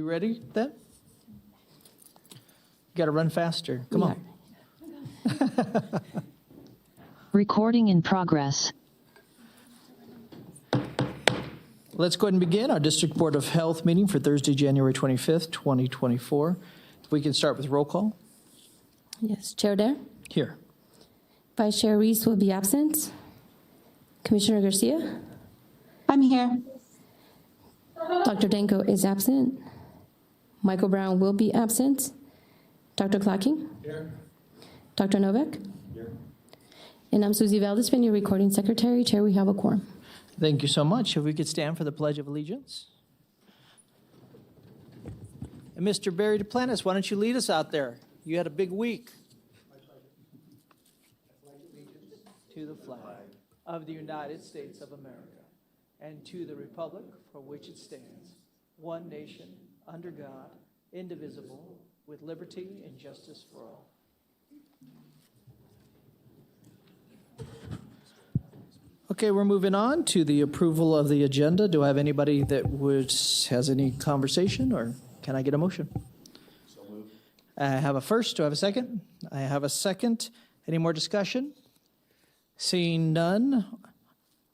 You ready then? You got to run faster. Come on. Recording in progress. Let's go ahead and begin our District Board of Health meeting for Thursday, January 25th, 2024. If we can start with roll call. Yes, Chair Dare. Here. Vice Chair Reese will be absent. Commissioner Garcia. I'm here. Dr. Danko is absent. Michael Brown will be absent. Dr. Clacking. Here. Dr. Novak. Here. And I'm Susie Valdespan, your recording secretary. Chair, we have a quorum. Thank you so much. If we could stand for the Pledge of Allegiance. And Mr. Barry Duplantis, why don't you lead us out there? You had a big week. To the flag of the United States of America and to the republic for which it stands, one nation, under God, indivisible, with liberty and justice for all. Okay, we're moving on to the approval of the agenda. Do I have anybody that has any conversation, or can I get a motion? So moved. I have a first. Do I have a second? I have a second. Any more discussion? Seeing none.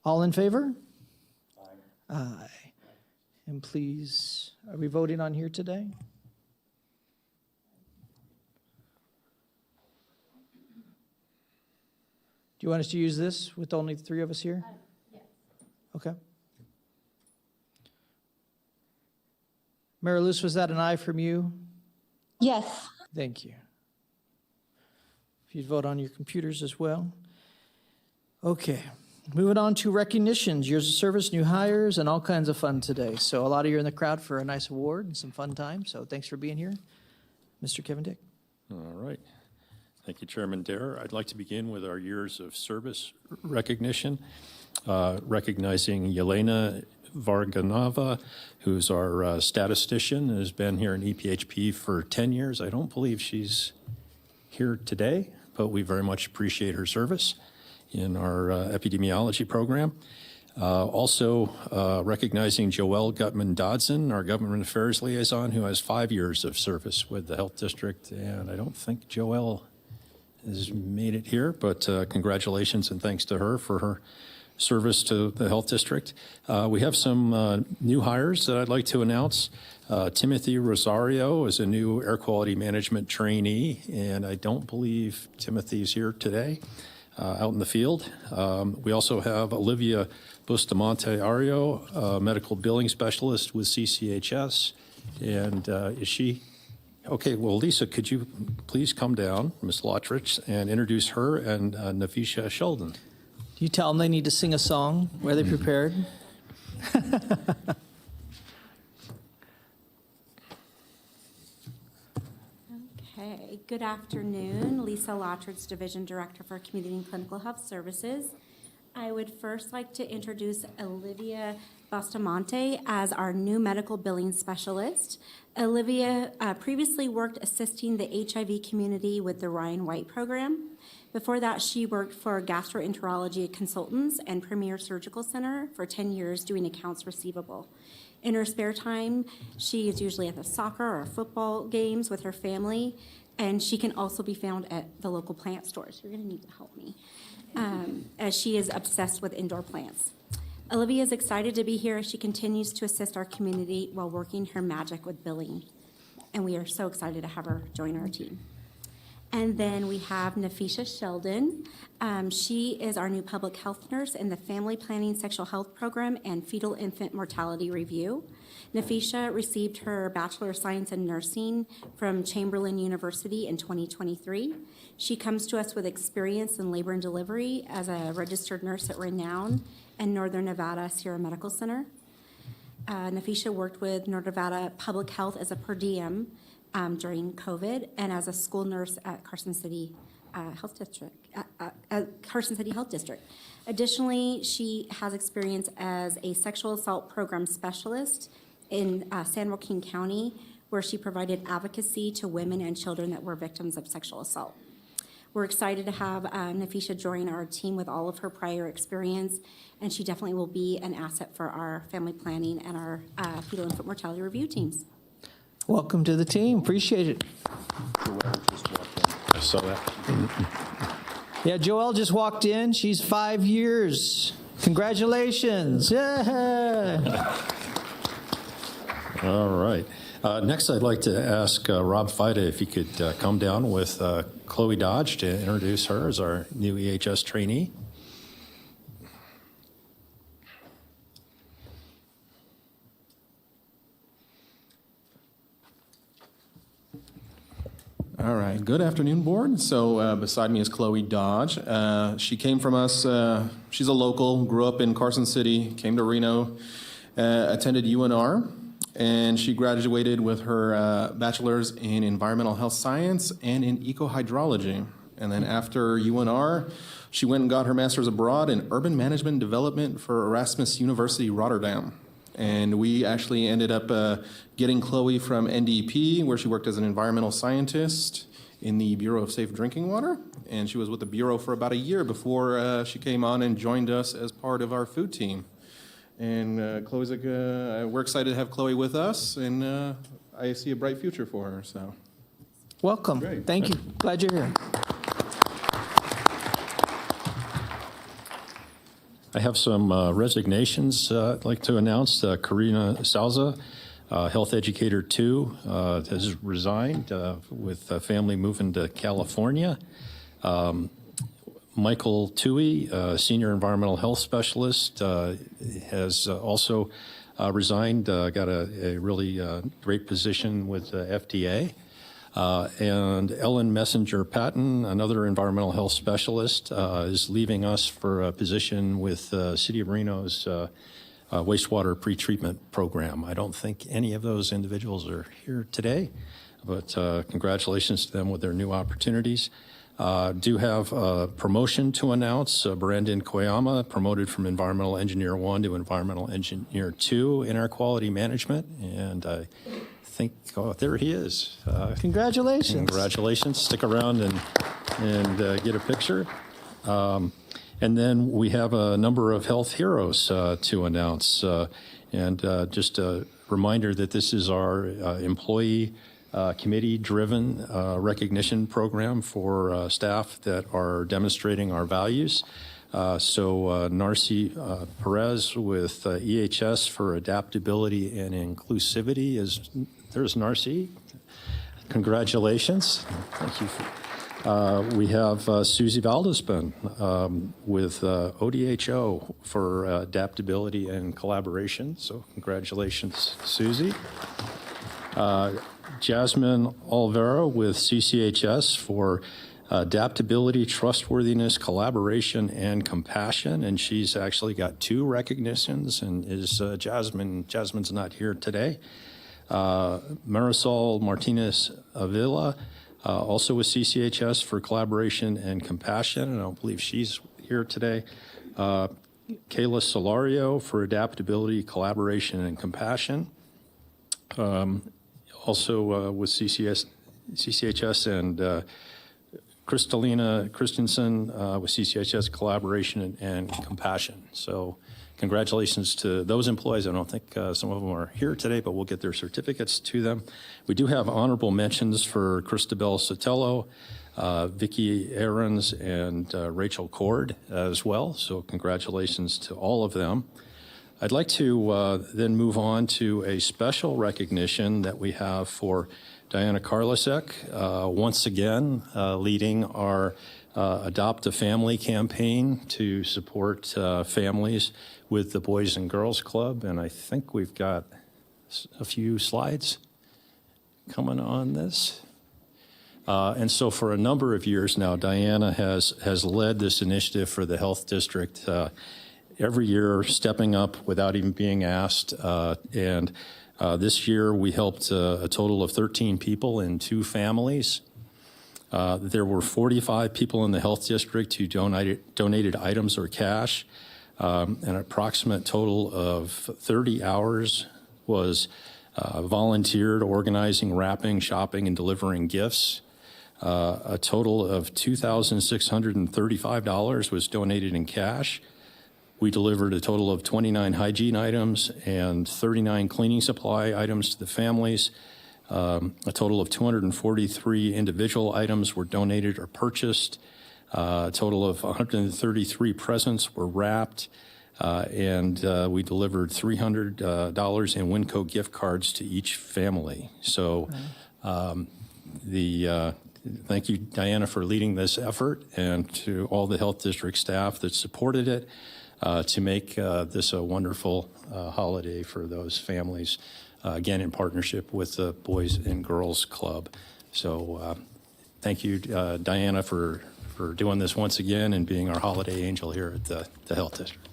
All in favor? Aye. Aye. And please, are we voting on here today? Do you want us to use this with only the three of us here? Yes. Okay. Mary Luz, was that an aye from you? Yes. Thank you. If you'd vote on your computers as well. Okay. Moving on to recognitions, years of service, new hires, and all kinds of fun today. So a lot of you are in the crowd for a nice award and some fun time. So thanks for being here. Mr. Kevin Dick. All right. Thank you, Chairman Dare. I'd like to begin with our years of service recognition, recognizing Yelena Varganova, who's our statistician and has been here in EPHP for 10 years. I don't believe she's here today, but we very much appreciate her service in our epidemiology program. Also recognizing Joelle Gutman-Dodson, our government affairs liaison, who has 5 years of service with the health district. And I don't think Joelle has made it here, but congratulations and thanks to her for her service to the health district. We have some new hires that I'd like to announce. Timothy Rosario is a new air quality management trainee, and I don't believe Timothy's here today out in the field. We also have Olivia Bustamante Ario, medical billing specialist with CCHS. And is she? Okay, well, Lisa, could you please come down, Ms. Lottridge, and introduce her and Nafisha Sheldon. You tell them they need to sing a song. Are they prepared? Okay, good afternoon. Lisa Lottridge, Division Director for Community and Clinical Health Services. I would first like to introduce Olivia Bustamante as our new medical billing specialist. Olivia previously worked assisting the HIV community with the Ryan White program. Before that, she worked for Gastroenterology Consultants and Premier Surgical Center for 10 years doing accounts receivable. In her spare time, she is usually at the soccer or football games with her family, and she can also be found at the local plant stores. You're going to need to help me, as she is obsessed with indoor plants. Olivia is excited to be here as she continues to assist our community while working her magic with billing. And we are so excited to have her join our team. And then we have Nafisha Sheldon. She is our new public health nurse in the Family Planning Sexual Health Program and Fetal Infant Mortality Review. Nafisha received her Bachelor of Science in Nursing from Chamberlain University in 2023. She comes to us with experience in labor and delivery as a registered nurse at Renown and Northern Nevada Sierra Medical Center. Nafisha worked with Northern Nevada Public Health as a per diem during COVID and as a school nurse at Carson City Health District. Additionally, she has experience as a sexual assault program specialist in San Joaquin County, where she provided advocacy to women and children that were victims of sexual assault. We're excited to have Nafisha join our team with all of her prior experience, and she definitely will be an asset for our family planning and our fetal infant mortality review teams. Welcome to the team. Appreciate it. I saw that. Yeah, Joelle just walked in. She's 5 years. Congratulations. Yeah. All right. Next, I'd like to ask Rob Fida if he could come down with Chloe Dodge to introduce her as our new EHS trainee. All right. Good afternoon, board. So beside me is Chloe Dodge. She came from us. She's a local, grew up in Carson City, came to Reno, attended UNR, and she graduated with her bachelor's in environmental health science and in ecohydrology. And then after UNR, she went and got her master's abroad in urban management development for Erasmus University, Rotterdam. And we actually ended up getting Chloe from NDP, where she worked as an environmental scientist in the Bureau of Safe Drinking Water. And she was with the Bureau for about a year before she came on and joined us as part of our food team. And Chloe's like, we're excited to have Chloe with us, and I see a bright future for her. So, Welcome. Great. Thank you. Glad you're here. I have some resignations I'd like to announce. Karina Salza, Health Educator 2, has resigned with family moving to California. Michael Tui, Senior Environmental Health Specialist, has also resigned, got a really great position with FDA. And Ellen Messenger Patton, another environmental health specialist, is leaving us for a position with City of Reno's wastewater pretreatment program. I don't think any of those individuals are here today, but congratulations to them with their new opportunities. Do have a promotion to announce. Brandon Koyama promoted from Environmental Engineer 1 to Environmental Engineer 2 in our quality management, and I think, oh, there he is. Congratulations. Congratulations. Stick around and get a picture. And then we have a number of health heroes to announce. And just a reminder that this is our employee committee-driven recognition program for staff that are demonstrating our values. So Narcy Perez with EHS for adaptability and inclusivity is, there's Narcy. Congratulations. Thank you. We have Susie Valdespin with ODHO for adaptability and collaboration. So congratulations, Susie. Jasmine Olvera with CCHS for adaptability, trustworthiness, collaboration, and compassion. And she's actually got 2 recognitions and is Jasmine's not here today. Marisol Martinez Avila, also with CCHS for collaboration and compassion, and I don't believe she's here today. Kayla Solario for adaptability, collaboration, and compassion. Also with CCHS and Kristalina Christensen with CCHS collaboration and compassion. So congratulations to those employees. I don't think some of them are here today, but we'll get their certificates to them. We do have honorable mentions for Christabel Sotelo, Vicki Aarons, and Rachel Cord as well. So congratulations to all of them. I'd like to then move on to a special recognition that we have for Diana Karlasek, once again leading our Adopt a Family campaign to support families with the Boys and Girls Club. And I think we've got a few slides coming on this. And so for a number of years now, Diana has led this initiative for the Health District, every year stepping up without even being asked. And this year we helped a total of 13 people in 2 families. There were 45 people in the Health District who donated items or cash. An approximate total of 30 hours was volunteered organizing, wrapping, shopping, and delivering gifts. A total of $2,635 was donated in cash. We delivered a total of 29 hygiene items and 39 cleaning supply items to the families. A total of 243 individual items were donated or purchased. A total of 133 presents were wrapped, and we delivered $300 in Winco gift cards to each family. So thank you, Diana, for leading this effort, and to all the health district staff that supported it to make this a wonderful holiday for those families, again, in partnership with the Boys and Girls Club. So thank you, Diana, for doing this once again and being our holiday angel here at the Health District.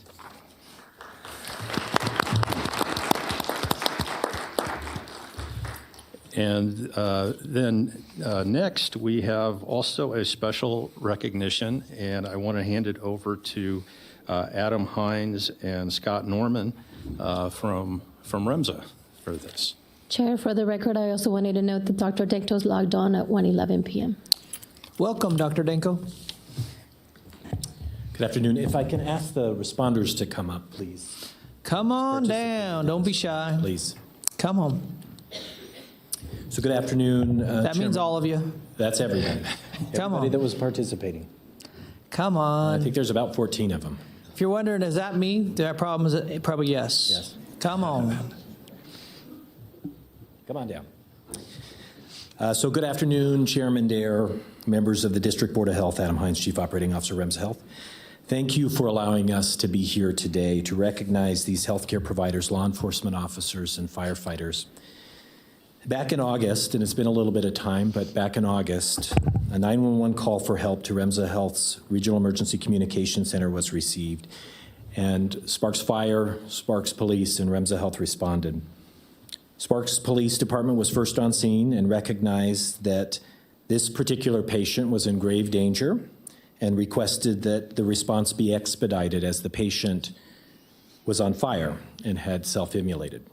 And then next, we have also a special recognition, and I want to hand it over to Adam Hines and Scott Norman from REMSA for this. Chair, for the record, I also wanted to note that Dr. Denko's logged on at 1:11 p.m. Welcome, Dr. Denko. Good afternoon. If I can ask the responders to come up, please. Come on down. Don't be shy. Please. Come on. So good afternoon. That means all of you. That's everybody. Come Everybody on. that was participating. Come I on. think there's about 14 of them. If you're wondering, is that me? That problem is probably yes. Yes. Come on. Come on down. So good afternoon, Chairman Dare, members of the District Board of Health, Adam Hines, Chief Operating Officer, REMSA Health. Thank you for allowing us to be here today to recognize these healthcare providers, law enforcement officers, and firefighters. Back in August, and it's been a little bit of time, but back in August, a 911 call for help to REMSA Health's Regional Emergency Communication Center was received, and Sparks Fire, Sparks Police, and REMSA Health responded. Sparks Police Department was first on scene and recognized that this particular patient was in grave danger and requested that the response be expedited as the patient was on fire and had self-immolated.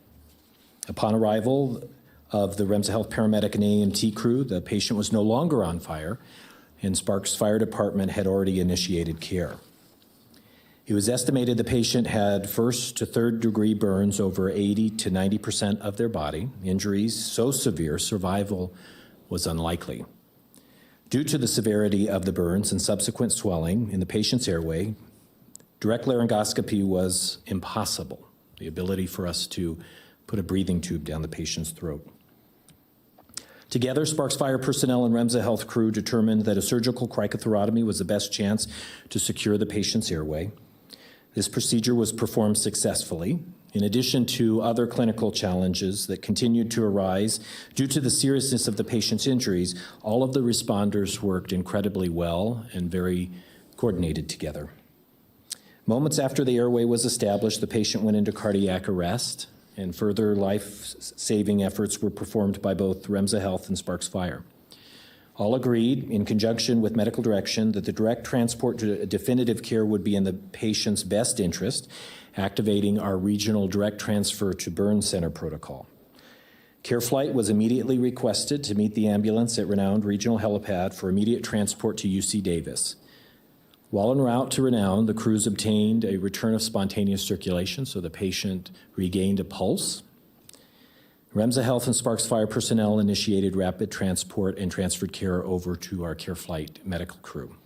Upon arrival of the REMSA Health paramedic and AMT crew, the patient was no longer on fire, and Sparks Fire Department had already initiated care. It was estimated the patient had first to third degree burns over 80 to 90% of their body, injuries so severe survival was unlikely. Due to the severity of the burns and subsequent swelling in the patient's airway, direct laryngoscopy was impossible, the ability for us to put a breathing tube down the patient's throat. Together, Sparks Fire personnel and REMSA Health crew determined that a surgical cricothyrotomy was the best chance to secure the patient's airway. This procedure was performed successfully, in addition to other clinical challenges that continued to arise due to the seriousness of the patient's injuries. All of the responders worked incredibly well and very coordinated together. Moments after the airway was established, the patient went into cardiac arrest, and further life-saving efforts were performed by both REMSA Health and Sparks Fire. All agreed, in conjunction with medical direction, that the direct transport to definitive care would be in the patient's best interest, activating our regional direct transfer to burn center protocol. Care flight was immediately requested to meet the ambulance at renowned regional helipad for immediate transport to UC Davis. While en route to Renown, the crews obtained a return of spontaneous circulation, so the patient regained a pulse. REMSA Health and Sparks Fire personnel initiated rapid transport and transferred care over to our Care Flight medical crew.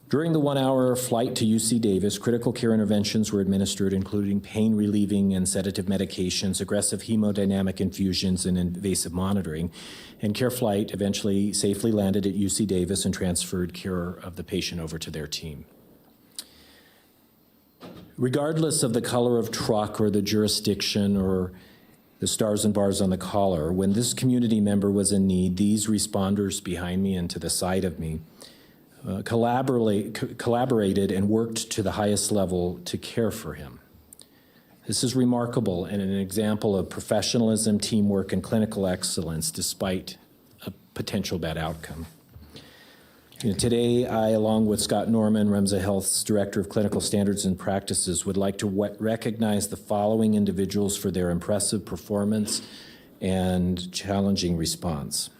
During the 1-hour flight to UC Davis, critical care interventions were administered, including pain-relieving and sedative medications, aggressive hemodynamic infusions, and invasive monitoring. And Care Flight eventually safely landed at UC Davis and transferred care of the patient over to their team. Regardless of the color of truck or the jurisdiction or the stars and bars on the collar, when this community member was in need, these responders behind me and to the side of me collaborated and worked to the highest level to care for him. This is remarkable and an example of professionalism, teamwork, and clinical excellence despite a potential bad outcome. Today, I, along with Scott Norman, REMSA Health's Director of Clinical Standards and Practices, would like to recognize the following individuals for their impressive performance and challenging response.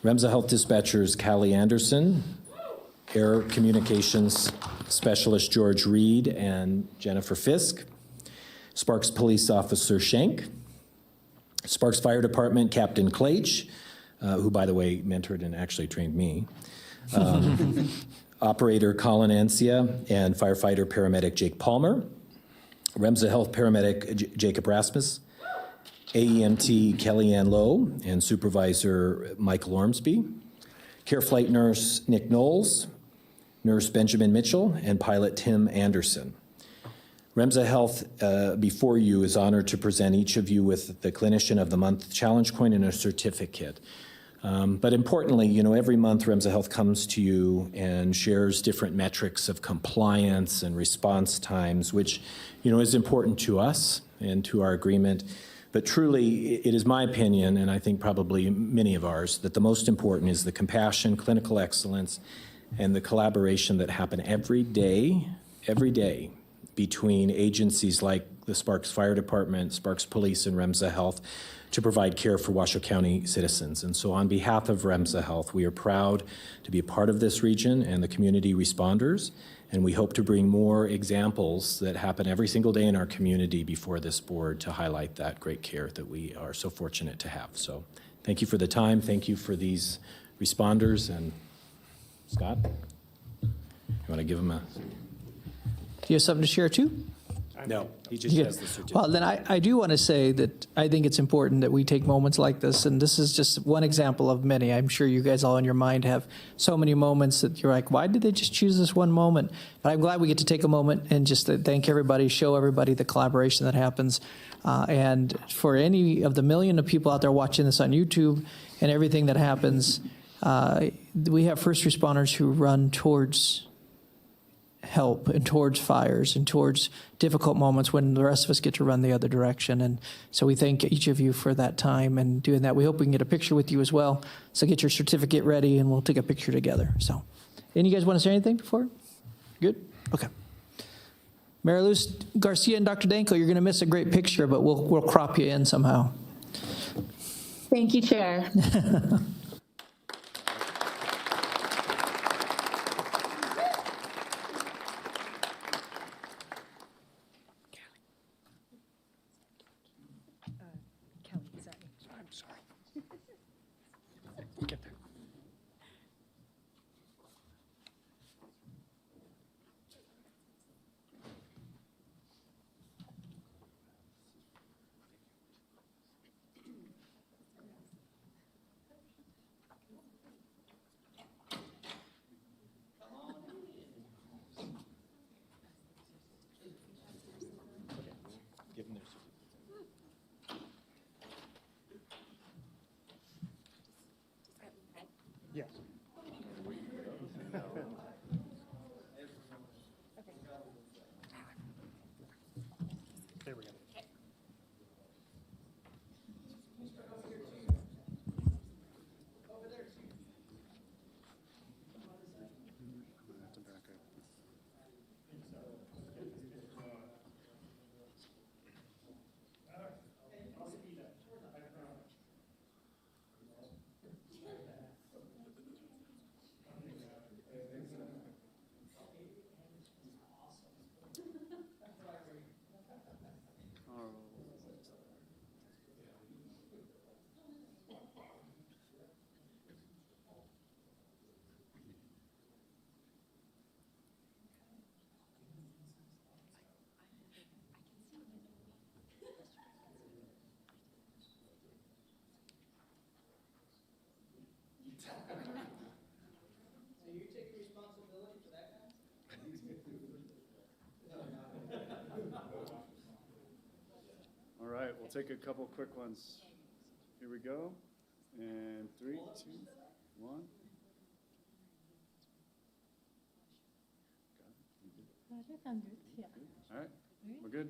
REMSA Health dispatchers Callie Anderson, Air Communications Specialist George Reed and Jennifer Fisk, Sparks Police Officer Schenk, Sparks Fire Department, Captain Claich, who, by the way, mentored and actually trained me. Operator Colin Ancia and firefighter paramedic Jake Palmer. Remsa Health paramedic Jacob Rasmus. AEMT Kellyanne Lowe and supervisor Michael Ormsby. Care flight nurse Nick Knowles, nurse Benjamin Mitchell, and pilot Tim Anderson. Remsa Health, before you, is honored to present each of you with the Clinician of the Month challenge coin and a certificate. But importantly, you know, every month Remsa Health comes to you and shares different metrics of compliance and response times, which, you know, is important to us and to our agreement. But truly, it is my opinion, and I think probably many of ours, that the most important is the compassion, clinical excellence, and the collaboration that happen every day, between agencies like the Sparks Fire Department, Sparks Police, and Remsa Health to provide care for Washoe County citizens. And so on behalf of Remsa Health, we are proud to be a part of this region and the community responders, and we hope to bring more examples that happen every single day in our community before this board to highlight that great care that we are so fortunate to have. So thank you for the time. Thank you for these responders. And Scott, you want to give them a... Do you have something to share too? No, he just has the certificate. Well, then I do want to say that I think it's important that we take moments like this, and this is just one example of many. I'm sure you guys all in your mind have so many moments that you're like, why did they just choose this one moment? But I'm glad we get to take a moment and just to thank everybody, show everybody the collaboration that happens. And for any of the million of people out there watching this on YouTube and everything that happens, we have first responders who run towards help and towards fires and towards difficult moments when the rest of us get to run the other direction. And so we thank each of you for that time and doing that. We hope we can get a picture with you as well. So get your certificate ready and we'll take a picture together. So, any you guys want to say anything before? Good? Okay. Mary Luz Garcia and Dr. Danko, you're going to miss a great picture, but we'll crop you in somehow. Thank you, Chair. All right, we'll take a couple quick ones. Here we go. And 3, 2, 1. I'm good. Yeah. All right, we're good.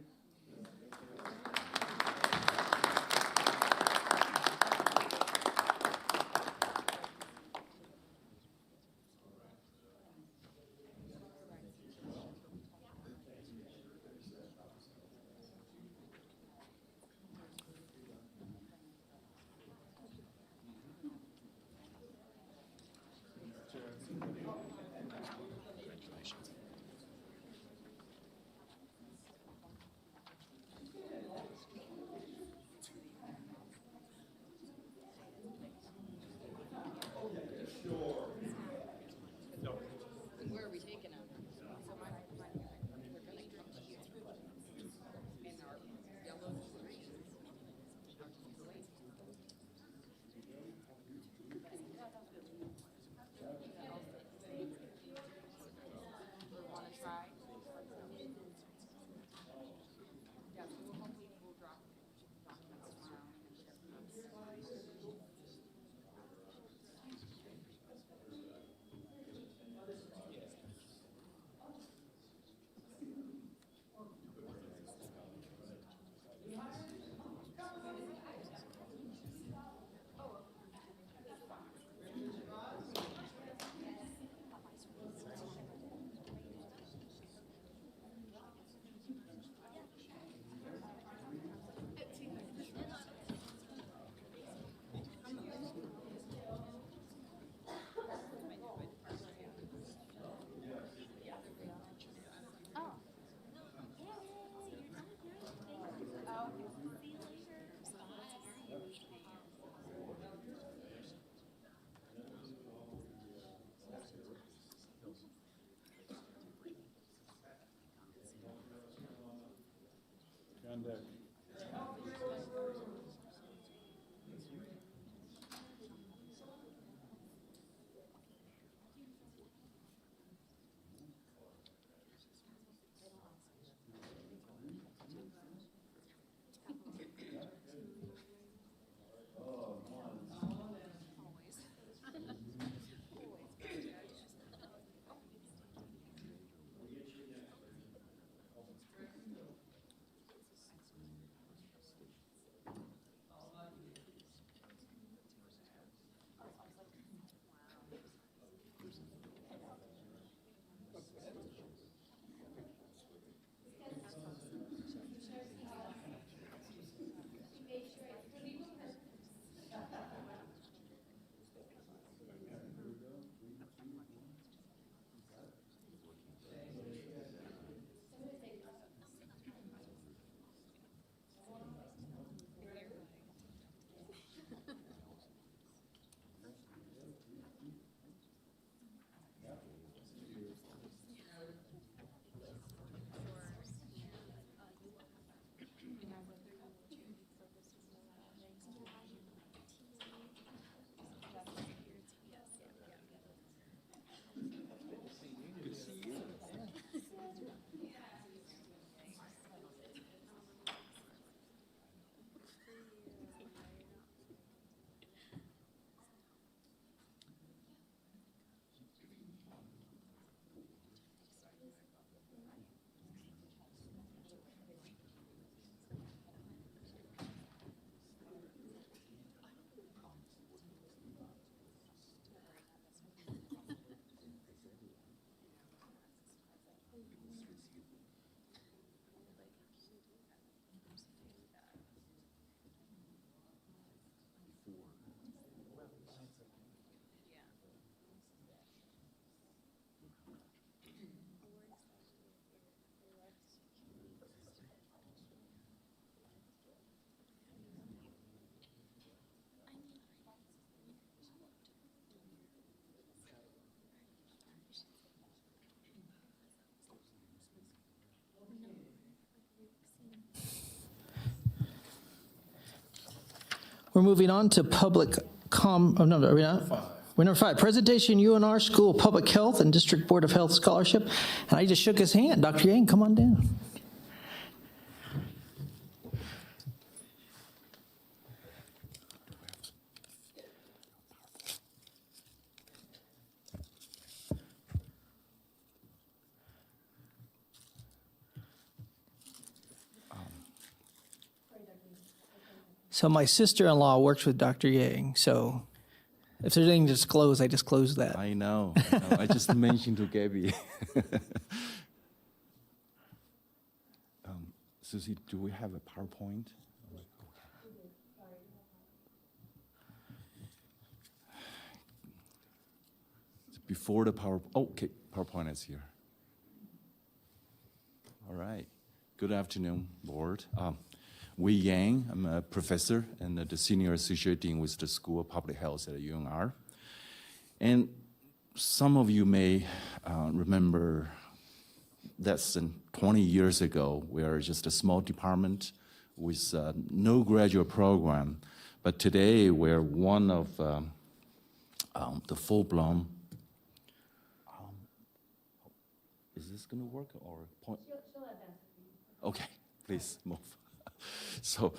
We're moving on to public are we not? We're number 5, presentation UNR School of Public Health and District Board of Health Scholarship. And I just shook his hand. Dr. Yang, come on down. So my sister-in-law works with Dr. Yang, so if there's anything to disclose, I disclose that. I know. I just mentioned to Gabby. Susie, do we have a PowerPoint? Before the okay, PowerPoint is here. All right. Good afternoon, board. Wei Yang, I'm a professor and the senior associate dean with the School of Public Health at UNR. And some of you may remember that's 20 years ago. We are just a small department with no graduate program. But today we're one of the full-blown. Is this going to work or point? Okay, please move. So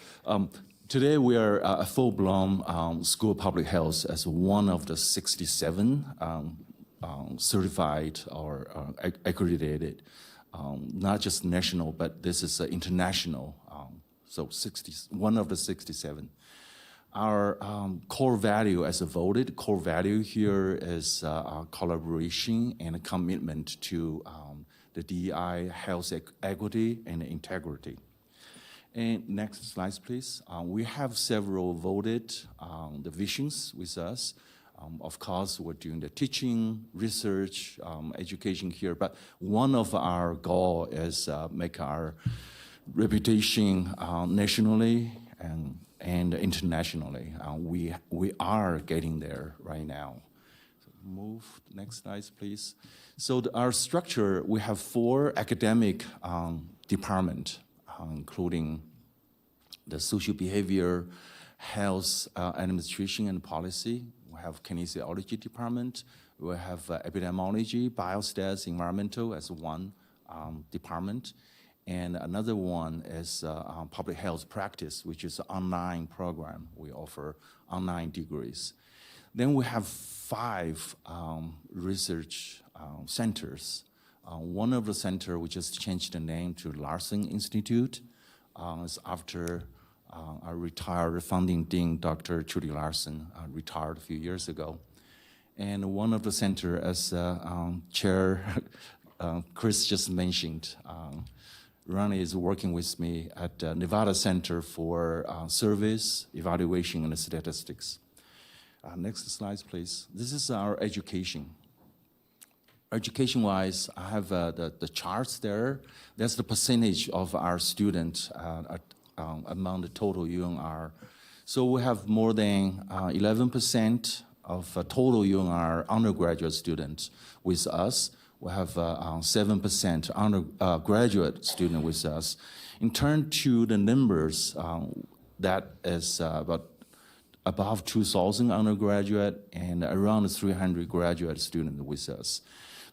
today we are a full-blown School of Public Health as one of the 67 certified or accredited, not just national, but this is international. So one of the 67. Our core value as a voted core value here is collaboration and a commitment to the DEI, health equity, and integrity. And next slide, please. We have several voted divisions with us. Of course, we're doing the teaching, research, education here, but one of our goals is make our reputation nationally and internationally. We are getting there right now. So move, next slide, please. So our structure, we have 4 academic departments, including the social behavior, health administration and policy. We have kinesiology department. We have epidemiology, biostats, environmental as one department. And another one is public health practice, which is an online program. We offer online degrees. Then we have 5 research centers. One of the center, we just changed the name to Larson Institute. It's after our retired founding dean, Dr. Trudy Larson, retired a few years ago. And one of the center, as Chair Chris just mentioned, Ronnie is working with me at Nevada Center for Service, Evaluation, and Statistics. Next slide, please. This is our education. Education-wise, I have the charts there. That's the percentage of our students among the total UNR. So we have more than 11% of total UNR undergraduate students with us. We have 7% undergraduate student with us. In turn to the numbers, that is about above 2,000 undergraduate and around 300 graduate students with us.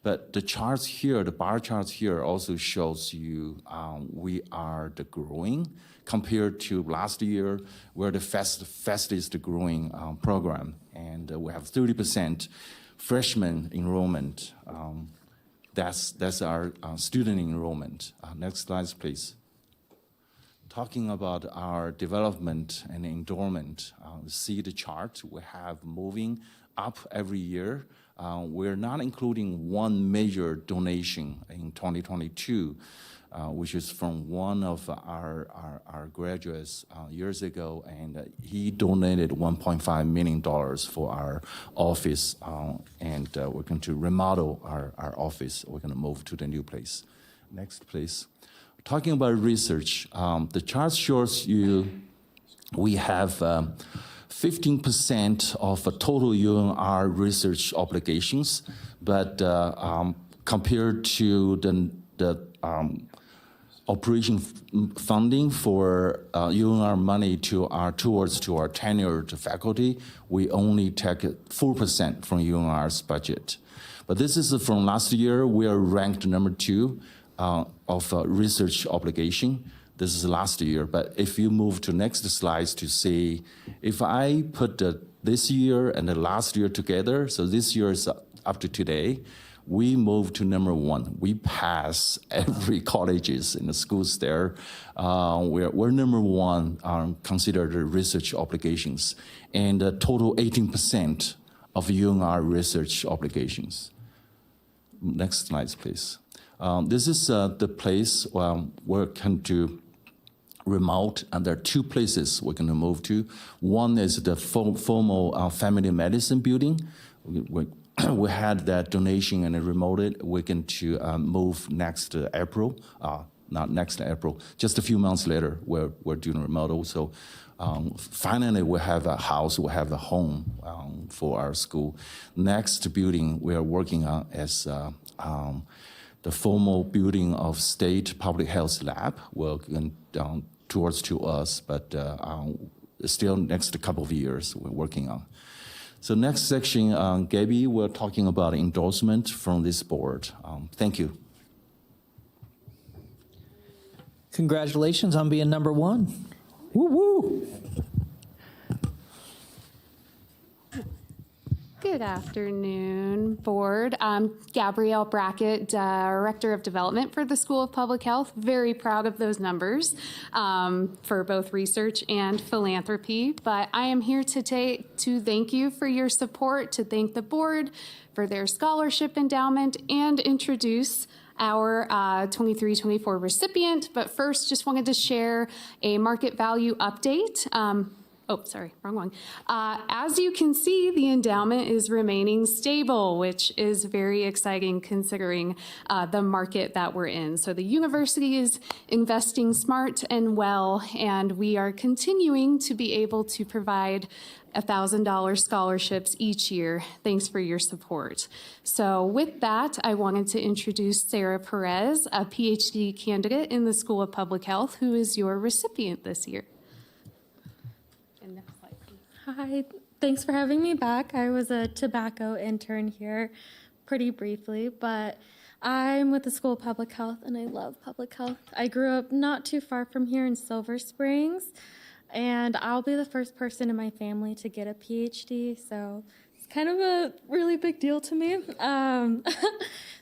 But the charts here, the bar charts here also shows you we are the growing compared to last year. We're the fastest growing program, and we have 30% freshman enrollment. That's our student enrollment. Next slide, please. Talking about our development and endowment, see the chart we have moving up every year. We're not including one major donation in 2022, which is from one of our graduates years ago, and he donated $1.5 million for our office, and we're going to remodel our office. We're going to move to the new place. Next, please. Talking about research, the chart shows you we have 15% of total UNR research obligations, but compared to the operation funding for UNR money towards our tenured faculty, we only take 4% from UNR's budget. But this is from last year. We are ranked number 2 of research obligation. This is last year. But if you move to next slides to see, if I put this year and the last year together, so this year is up to today, we moved to number 1. We pass every colleges and the schools there. We're number 1 considered research obligations, and a total 18% of UNR research obligations. Next slide, please. This is the place we're going to remote, and there are 2 places we're going to move to. One is the formal family medicine building. We had that donation and remoted. We're going to move next April, not next April, just a few months later, we're doing a remodel. So finally, we have a house, we have a home for our school. Next building we are working on is the formal building of State Public Health Lab. We're going towards to us, but still next couple of years we're working on. So next section, Gabby, we're talking about endorsement from this board. Thank you. Congratulations on being number 1. Woo woo! Good afternoon, board. I'm Gabrielle Brackett, Director of Development for the School of Public Health. Very proud of those numbers for both research and philanthropy. But I am here today to thank you for your support, to thank the board for their scholarship endowment, and introduce our 23-24 recipient. But first, just wanted to share a market value update. Oh, sorry, wrong one. As you can see, the endowment is remaining stable, which is very exciting considering the market that we're in. So the university is investing smart and well, and we are continuing to be able to provide $1,000 scholarships each year. Thanks for your support. So with that, I wanted to introduce Sarah Perez, a PhD candidate in the School of Public Health, who is your recipient this year. Hi, thanks for having me back. I was a tobacco intern here pretty briefly, but I'm with the School of Public Health and I love public health. I grew up not too far from here in Silver Springs, and I'll be the first person in my family to get a PhD, so it's kind of a really big deal to me.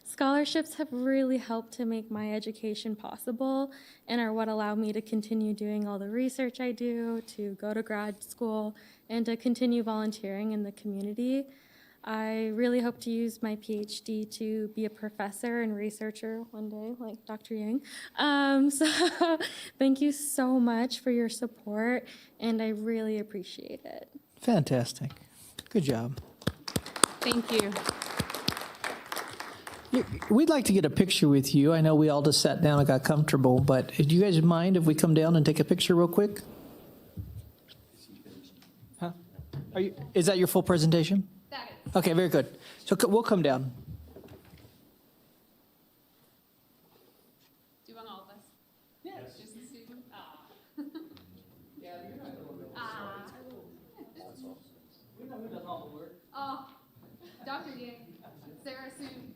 Scholarships have really helped to make my education possible and are what allow me to continue doing all the research I do, to go to grad school, and to continue volunteering in the community. I really hope to use my PhD to be a professor and researcher one day, like Dr. Yang. So thank you so much for your support, and I really appreciate it. Fantastic. Good job. Thank you. We'd like to get a picture with you. I know we all just sat down and got comfortable, but do you guys mind if we come down and take a picture real quick? Huh? Is that your full presentation? That is. Okay, very good. So we'll come down. Do you want all of us? Yes. Just the student? Yeah, you're not going to We know who does all the work. Oh, Dr. Yang, Sarah soon.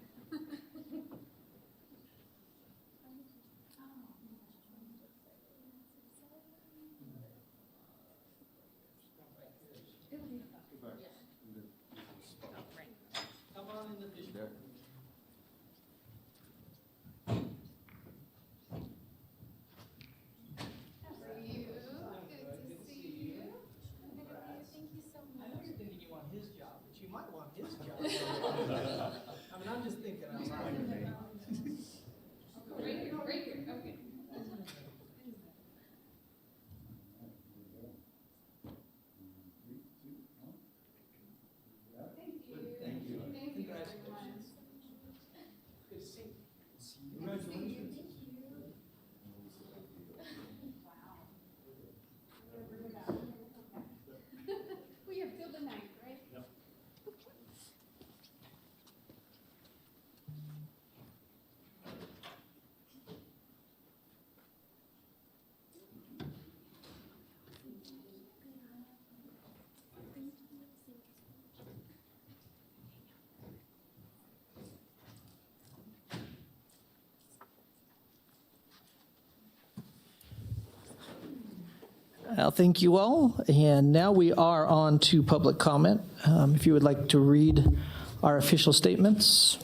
Well, thank you all. And now we are on to public comment. If you would like to read our official statements.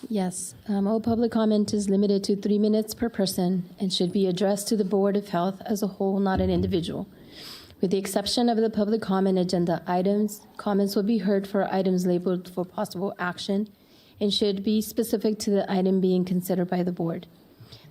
Yes, all public comment is limited to 3 minutes per person and should be addressed to the Board of Health as a whole, not an individual. With the exception of the public comment agenda items, comments will be heard for items labeled for possible action and should be specific to the item being considered by the board.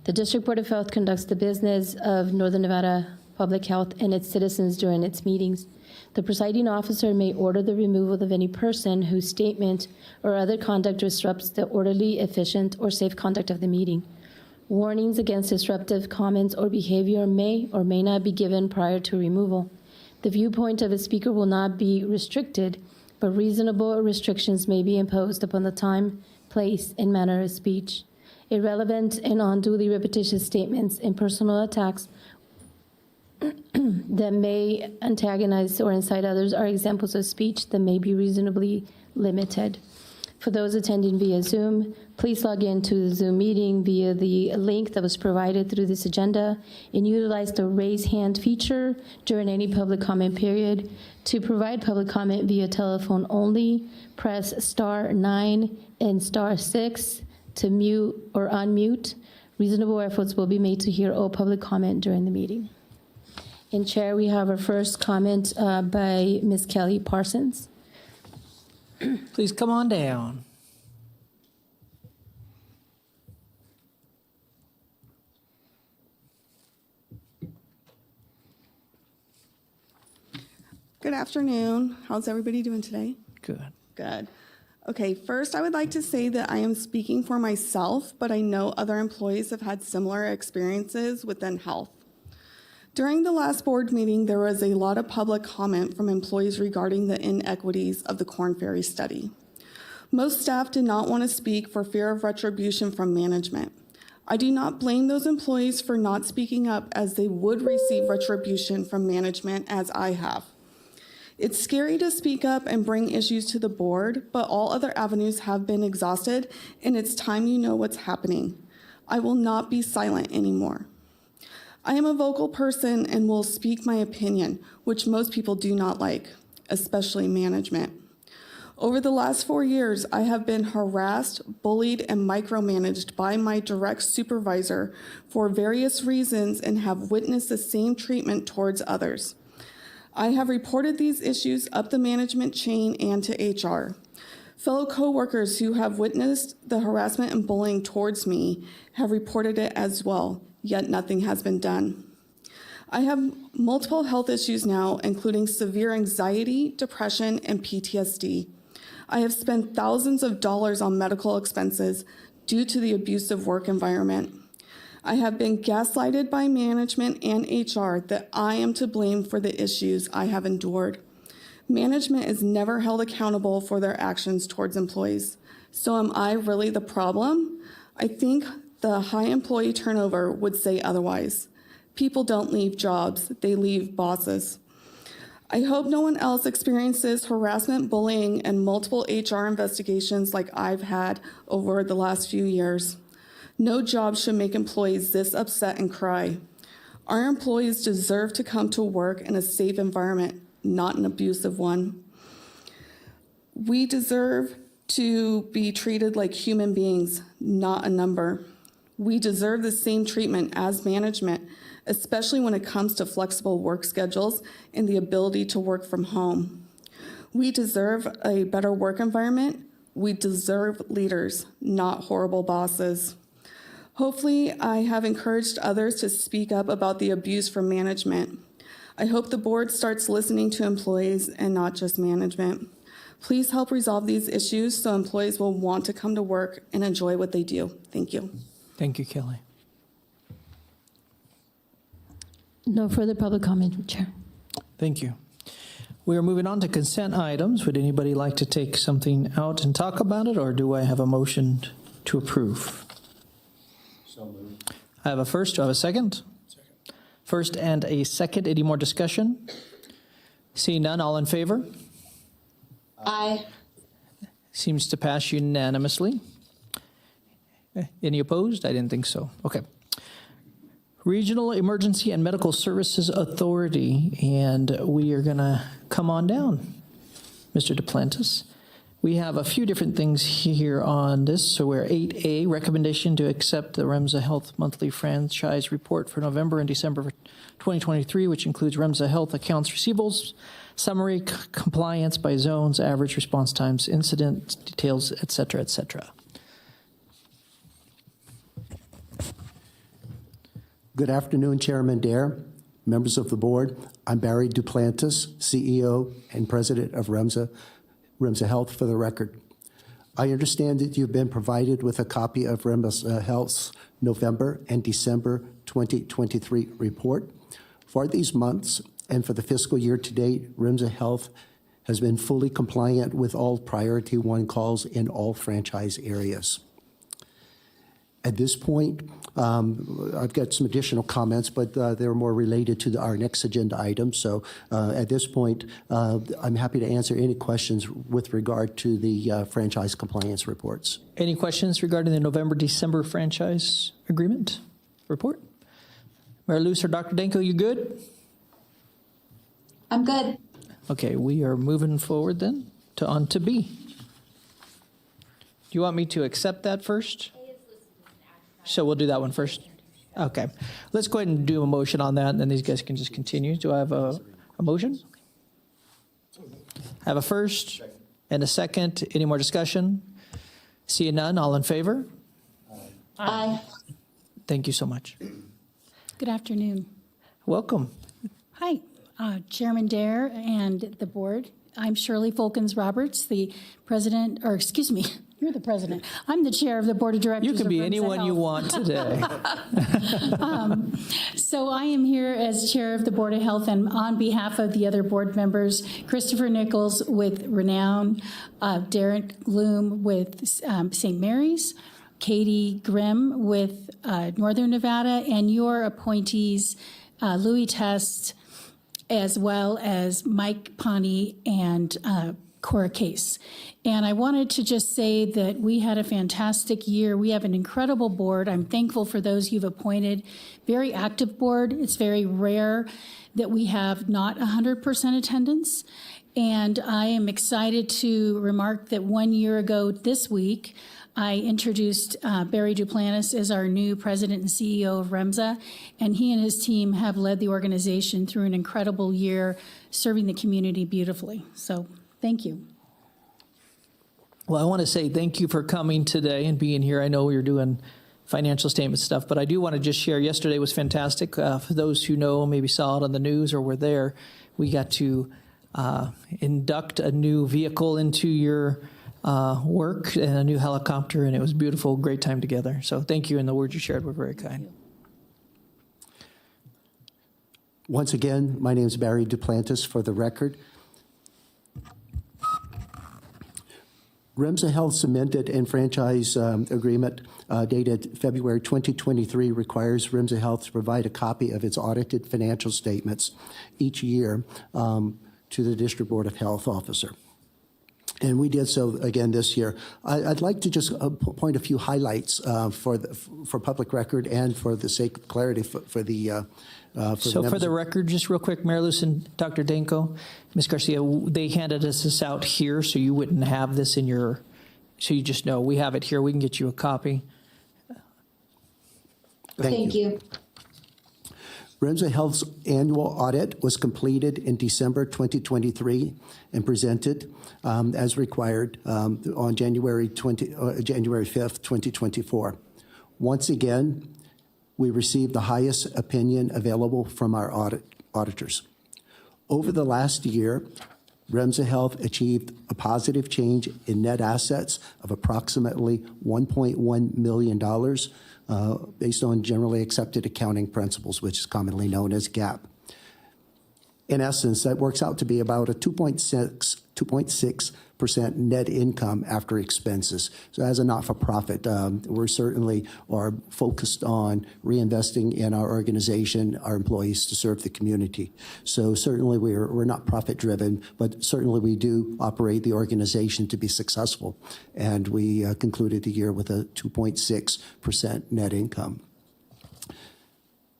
The District Board of Health conducts the business of Northern Nevada Public Health and its citizens during its meetings. The presiding officer may order the removal of any person whose statement or other conduct disrupts the orderly, efficient, or safe conduct of the meeting. Warnings against disruptive comments or behavior may or may not be given prior to removal. The viewpoint of a speaker will not be restricted, but reasonable restrictions may be imposed upon the time, place, and manner of speech. Irrelevant and unduly repetitious statements and personal attacks that may antagonize or incite others are examples of speech that may be reasonably limited. For those attending via Zoom, please log into the Zoom meeting via the link that was provided through this agenda and utilize the raise hand feature during any public comment period. To provide public comment via telephone only, press *9 and *6 to mute or unmute. Reasonable efforts will be made to hear all public comment during the meeting. In chair, we have our first comment by Ms. Kelly Parsons. Please come on down. Good afternoon. How's everybody doing today? Good. Good. Okay, first I would like to say that I am speaking for myself, but I know other employees have had similar experiences within health. During the last board meeting, there was a lot of public comment from employees regarding the inequities of the Korn Ferry study. Most staff did not want to speak for fear of retribution from management. I do not blame those employees for not speaking up, as they would receive retribution from management, as I have. It's scary to speak up and bring issues to the board, but all other avenues have been exhausted, and it's time you know what's happening. I will not be silent anymore. I am a vocal person and will speak my opinion, which most people do not like, especially management. Over the last 4 years, I have been harassed, bullied, and micromanaged by my direct supervisor for various reasons and have witnessed the same treatment towards others. I have reported these issues up the management chain and to HR. Fellow coworkers who have witnessed the harassment and bullying towards me have reported it as well, yet nothing has been done. I have multiple health issues now, including severe anxiety, depression, and PTSD. I have spent thousands of dollars on medical expenses due to the abusive work environment. I have been gaslighted by management and HR that I am to blame for the issues I have endured. Management is never held accountable for their actions towards employees. So am I really the problem? I think the high employee turnover would say otherwise. People don't leave jobs, they leave bosses. I hope no one else experiences harassment, bullying, and multiple HR investigations like I've had over the last few years. No job should make employees this upset and cry. Our employees deserve to come to work in a safe environment, not an abusive one. We deserve to be treated like human beings, not a number. We deserve the same treatment as management, especially when it comes to flexible work schedules and the ability to work from home. We deserve a better work environment. We deserve leaders, not horrible bosses. Hopefully, I have encouraged others to speak up about the abuse from management. I hope the board starts listening to employees and not just management. Please help resolve these issues so employees will want to come to work and enjoy what they do. Thank you. Thank you, Kelly. No further public comment, Chair. Thank you. We are moving on to consent items. Would anybody like to take something out and talk about it, or do I have a motion to approve? So moved. I have a first. Do I have a second? Second. First and a second. Any more discussion? Seeing none, all in favor? Aye. Seems to pass unanimously. Any opposed? I didn't think so. Okay. Regional Emergency and Medical Services Authority, and we are going to come on down, Mr. Duplantis. We have a few different things here on this. So we're 8A, recommendation to accept the Remsa Health monthly franchise report for November and December 2023, which includes Remsa Health accounts receivables, summary, compliance by zones, average response times, incident details, et cetera, et cetera. Good afternoon, Chairman Dare, members of the board. I'm Barry Duplantis, CEO and President of Remsa Health for the record. I understand that you've been provided with a copy of Remsa Health's November and December 2023 report. For these months and for the fiscal year to date, Remsa Health has been fully compliant with all Priority 1 calls in all franchise areas. At this point, I've got some additional comments, but they're more related to our next agenda item. So at this point, I'm happy to answer any questions with regard to the franchise compliance reports. Any questions regarding the November-December franchise agreement report? Mary Luce or Dr. Danko, you good? I'm good. Okay, we are moving forward then on to B. Do you want me to accept that first? So we'll do that one first. Okay. Let's go ahead and do a motion on that, and then these guys can just continue. Do I have a motion? I have a first and a second. Any more discussion? Seeing none, all in favor? Aye. Thank you so much. Good afternoon. Welcome. Hi, Chairman Dare and the board. I'm Shirley Folkens Roberts, the president, or excuse me, you're the president. I'm the chair of the board of directors. You can be of Remsa anyone Health. you want today. So I am here as chair of the Board of Health and on behalf of the other board members, Christopher Nichols with Renown, Derek Loom with St. Mary's, Katie Grimm with Northern Nevada, and your appointees, Louis Test, as well as Mike Pawnee and Cora Case. And I wanted to just say that we had a fantastic year. We have an incredible board. I'm thankful for those you've appointed. Very active board. It's very rare that we have not 100% attendance. And I am excited to remark that 1 year ago this week, I introduced Barry Duplantis as our new president and CEO of Remsa, and he and his team have led the organization through an incredible year, serving the community beautifully. So thank you. Well, I want to say thank you for coming today and being here. I know we were doing financial statement stuff, but I do want to just share, yesterday was fantastic. For those who know, maybe saw it on the news or were there, we got to induct a new vehicle into your work and a new helicopter, and it was beautiful, great time together. So thank you, and the words you shared were very kind. Once again, my name is Barry Duplantis for the record. Remsa Health's amended and franchise agreement dated February 2023 requires Remsa Health to provide a copy of its audited financial statements each year to the District Board of Health officer. And we did so again this year. I'd like to just point a few highlights for public record and for the sake of clarity for the for the record, just real quick, Mary Luce and Dr. Danko, Ms. Garcia, they handed us this out here, so you wouldn't have this in your, so you just know we have it here. We can get you a copy. Thank you. Remsa Health's annual audit was completed in December 2023 and presented as required on January 5th, 2024. Once again, we received the highest opinion available from our auditors. Over the last year, Remsa Health achieved a positive change in net assets of approximately $1.1 million based on generally accepted accounting principles, which is commonly known as GAAP. In essence, that works out to be about a 2.6% net income after expenses. So as a not-for-profit, we're certainly are focused on reinvesting in our organization, our employees to serve the community. So certainly we're not profit-driven, but certainly we do operate the organization to be successful. And we concluded the year with a 2.6% net income.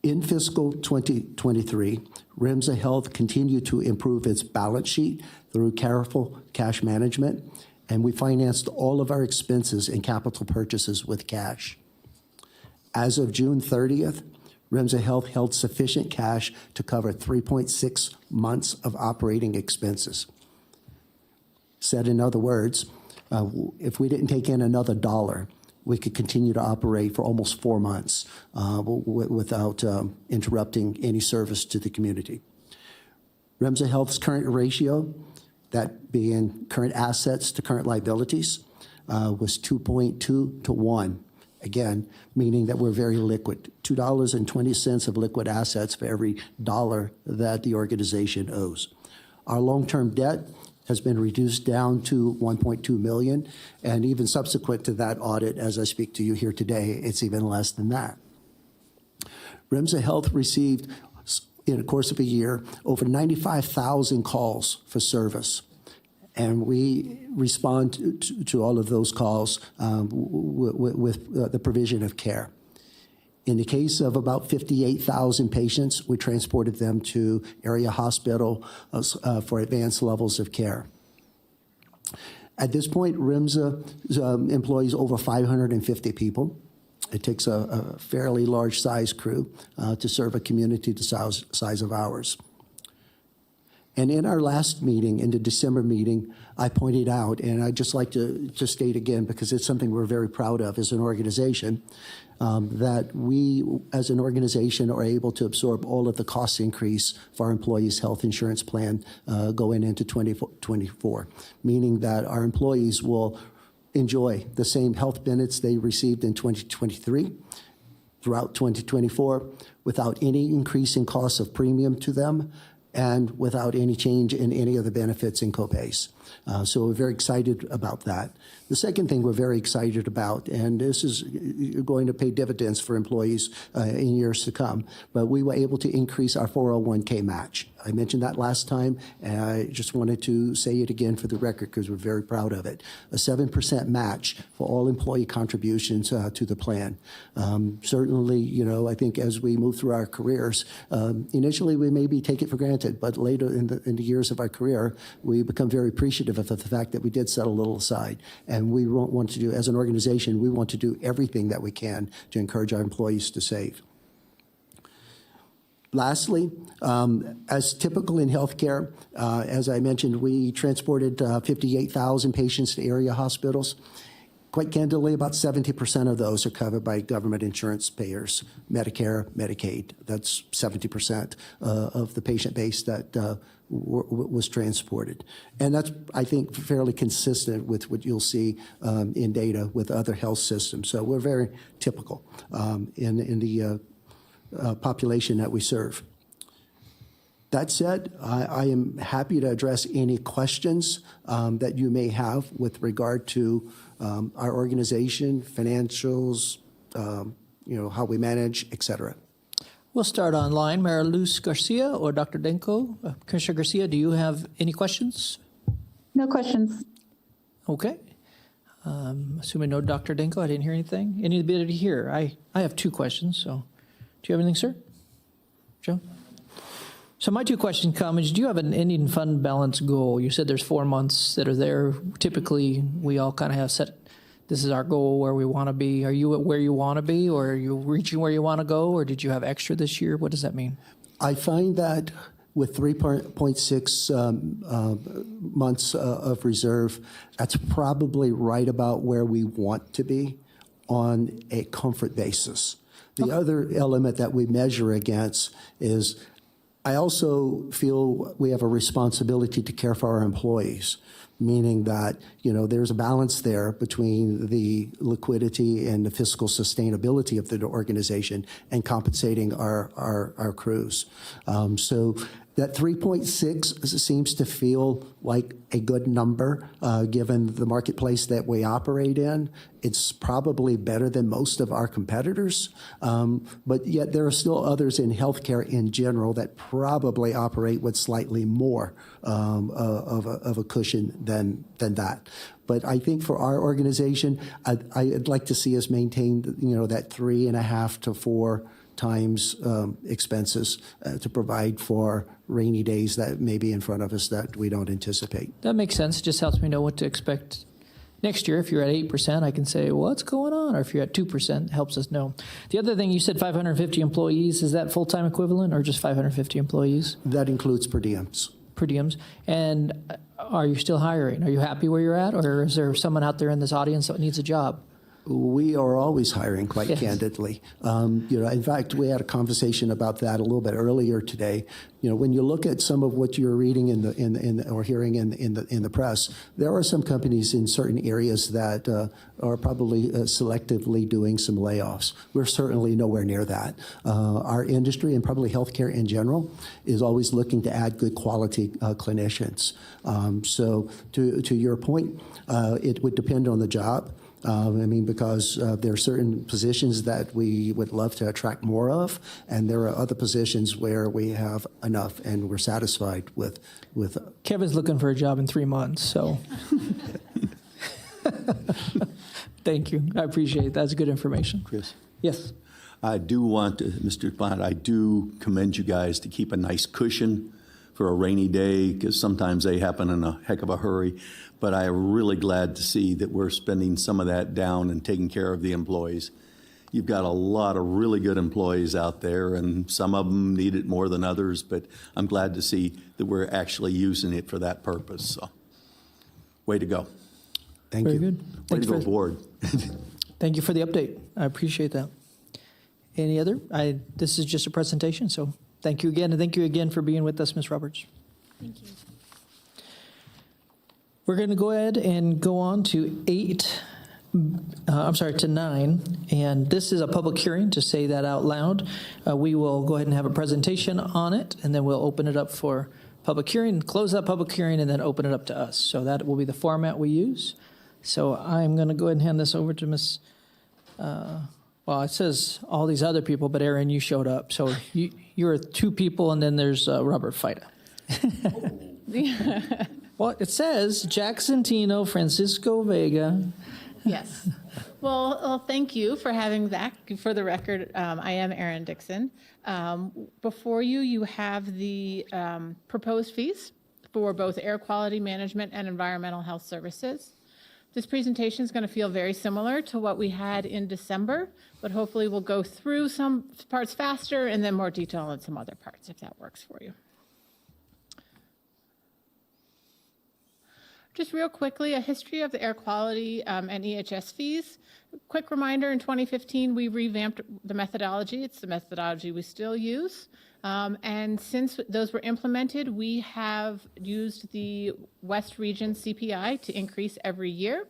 In fiscal 2023, Remsa Health continued to improve its balance sheet through careful cash management, and we financed all of our expenses and capital purchases with cash. As of June 30th, Remsa Health held sufficient cash to cover 3.6 months of operating expenses. Said in other words, if we didn't take in another dollar, we could continue to operate for almost 4 months without interrupting any service to the community. Remsa Health's current ratio, that being current assets to current liabilities, was 2.2 to 1. Again, meaning that we're very liquid. $2.20 of liquid assets for every dollar that the organization owes. Our long-term debt has been reduced down to $1.2 million, and even subsequent to that audit, as I speak to you here today, it's even less than that. Remsa Health received, in the course of a year, over 95,000 calls for service. And we respond to all of those calls with the provision of care. In the case of about 58,000 patients, we transported them to area hospital for advanced levels of care. At this point, RIMSA employs over 550 people. It takes a fairly large size crew to serve a community the size of ours. And in our last meeting, in the December meeting, I pointed out, and I'd just like to state again, because it's something we're very proud of as an organization, that we, as an organization, are able to absorb all of the cost increase for our employees' health insurance plan going into 2024, meaning that our employees will enjoy the same health benefits they received in 2023 throughout 2024 without any increase in cost of premium to them, and without any change in any of the benefits and copays. So we're very excited about that. The second thing we're very excited about, and this is going to pay dividends for employees in years to come, but we were able to increase our 401k match. I mentioned that last time, and I just wanted to say it again for the record because we're very proud of it. A 7% match for all employee contributions to the plan. Certainly, you know, I think as we move through our careers, initially we maybe take it for granted, but later in the years of our career, we become very appreciative of the fact that we did set a little aside. And we want to do, as an organization, we want to do everything that we can to encourage our employees to save. Lastly, as typical in healthcare, as I mentioned, we transported 58,000 patients to area hospitals. Quite candidly, about 70% of those are covered by government insurance payers, Medicare, Medicaid. That's 70% of the patient base that was transported. And that's, I think, fairly consistent with what you'll see in data with other health systems. So we're very typical in the population that we serve. That said, I am happy to address any questions that you may have with regard to our organization, financials, how we manage, et cetera. We'll start online. Mayor Luz Garcia or Dr. Denko. Commissioner Garcia, do you have any questions? No questions. Okay. Assuming no Dr. Denko, I didn't hear anything. Anybody here? I have two questions. So, do you have anything, sir? Joe? So my two questions come is, do you have an ending fund balance goal? You said there's 4 months that are there. Typically, we all kind of have set, this is our goal, where we want to be. Are you at where you want to be, or are you reaching where you want to go, or did you have extra this year? What does that mean? I find that with 3.6 months of reserve, that's probably right about where we want to be on a comfort basis. The other element that we measure against is I also feel we have a responsibility to care for our employees, meaning that, there's a balance there between the liquidity and the fiscal sustainability of the organization and compensating our crews. So that 3.6 seems to feel like a good number given the marketplace that we operate in. It's probably better than most of our competitors, but yet there are still others in healthcare in general that probably operate with slightly more of a cushion than that. But I think for our organization, I'd like to see us maintain, that 3.5 to 4 times expenses to provide for rainy days that may be in front of us that we don't anticipate. That makes sense. Just helps me know what to expect next year. If you're at 8%, I can say, what's going on? Or if you're at 2%, helps us know. The other thing, you said 550 employees. Is that full-time equivalent or just 550 employees? That includes per diems. Per diems. And are you still hiring? Are you happy where you're at? Or is there someone out there in this audience that needs a job? We are always hiring, quite candidly. In fact, we had a conversation about that a little bit earlier today. When you look at some of what you're reading or hearing in the press, there are some companies in certain areas that are probably selectively doing some layoffs. We're certainly nowhere near that. Our industry, and probably healthcare in general, is always looking to add good quality clinicians. So to your point, it would depend on the job. Because there are certain positions that we would love to attract more of, and there are other positions where we have enough and we're satisfied with. Kevin's looking for a job in 3 months, so. Thank you. I appreciate it. That's good information. Chris? Yes. I do want to, Mr. Plant, I do commend you guys to keep a nice cushion for a rainy day, because sometimes they happen in a heck of a hurry. But I'm really glad to see that we're spending some of that down and taking care of the employees. You've got a lot of really good employees out there, and some of them need it more than others, but I'm glad to see that we're actually using it for that purpose. So, way to go. Thank you. Very good. Way Thanks to go, for, board. Thank you for the update. I appreciate that. Any other? This is just a presentation, so thank you again, and thank you again for being with us, Ms. Roberts. Thank you. We're going to go ahead and go on to 9, and this is a public hearing, to say that out loud. We will go ahead and have a presentation on it, and then we'll open it up for public hearing, close that public hearing, and then open it up to us. So that will be the format we use. So I'm going to go ahead and hand this over to Ms. Well, it says all these other people, but Aaron, you showed up. So you're 2 people, and then there's Robert Fida. Well, it says Jackson Tino, Francisco Vega. Yes. Well, thank you for having that. For the record, I am Erin Dixon. Before you have the proposed fees for both air quality management and environmental health services. This presentation is going to feel very similar to what we had in December, but hopefully we'll go through some parts faster and then more detail on some other parts, if that works for you. Just real quickly, a history of the air quality and EHS fees. Quick reminder, in 2015, we revamped the methodology. It's the methodology we still use. And since those were implemented, we have used the West Region CPI to increase every year.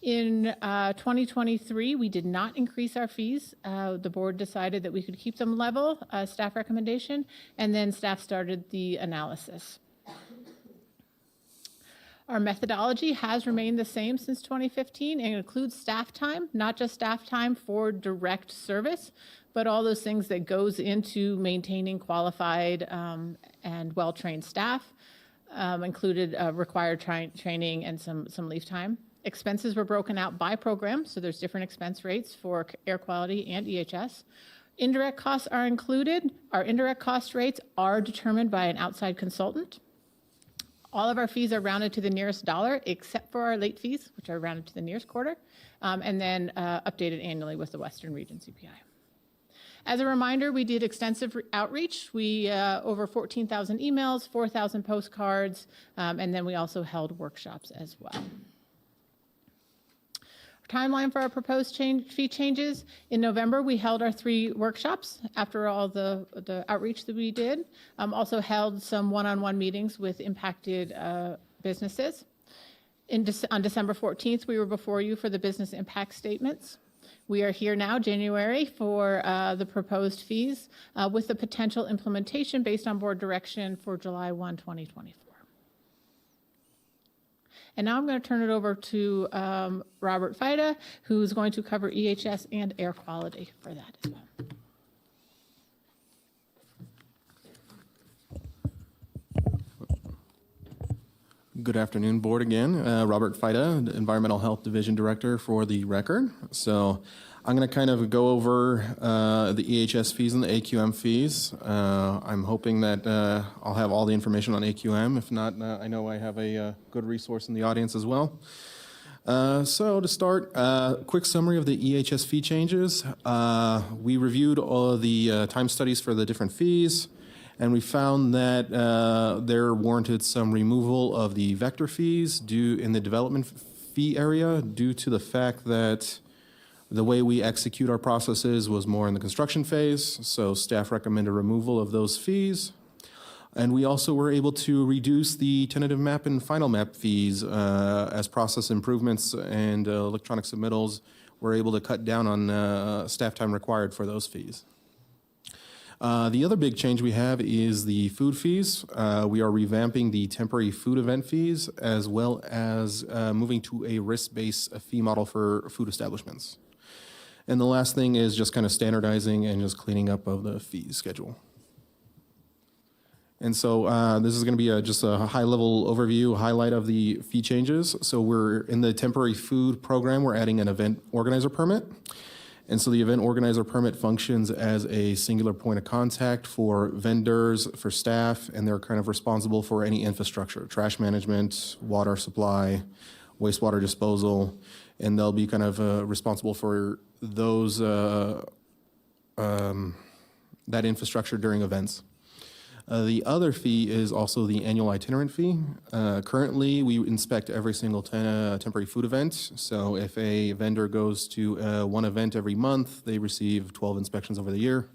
In 2023, we did not increase our fees. The board decided that we could keep them level, staff recommendation, and then staff started the analysis. Our methodology has remained the same since 2015 and includes staff time, not just staff time for direct service, but all those things that goes into maintaining qualified and well-trained staff, included required training and some leave time. Expenses were broken out by program, so there's different expense rates for air quality and EHS. Indirect costs are included. Our indirect cost rates are determined by an outside consultant. All of our fees are rounded to the nearest dollar, except for our late fees, which are rounded to the nearest quarter, and then updated annually with the Western Region CPI. As a reminder, we did extensive outreach. We over 14,000 emails, 4,000 postcards, and then we also held workshops as well. Timeline for our proposed fee changes. In November, we held our 3 workshops after all the outreach that we did. Also held some one-on-one meetings with impacted businesses. On December 14th, we were before you for the business impact statements. We are here now, January, for the proposed fees with the potential implementation based on board direction for July 1, 2024. And now I'm going to turn it over to Robert Fida, who's going to cover EHS and air quality for that as well. Good afternoon, board again. Robert Fida, Environmental Health Division Director for the record. So I'm going to kind of go over the EHS fees and the AQM fees. I'm hoping that I'll have all the information on AQM. If not, I know I have a good resource in the audience as well. So to start, quick summary of the EHS fee changes. We reviewed all of the time studies for the different fees, and we found that there warranted some removal of the vector fees in the development fee area due to the fact that the way we execute our processes was more in the construction phase, so staff recommended removal of those fees. And we also were able to reduce the tentative map and final map fees as process improvements and electronic submittals were able to cut down on staff time required for those fees. The other big change we have is the food fees. We are revamping the temporary food event fees as well as moving to a risk-based fee model for food establishments. And the last thing is just kind of standardizing and just cleaning up of the fee schedule. And so this is going to be just a high-level overview, highlight of the fee changes. So we're in the temporary food program, we're adding an event organizer permit. And so the event organizer permit functions as a singular point of contact for vendors, for staff, and they're kind of responsible for any infrastructure, trash management, water supply, wastewater disposal, and they'll be kind of responsible for those that infrastructure during events. The other fee is also the annual itinerant fee. Currently, we inspect every single temporary food event. So if a vendor goes to one event every month, they receive 12 inspections over the year.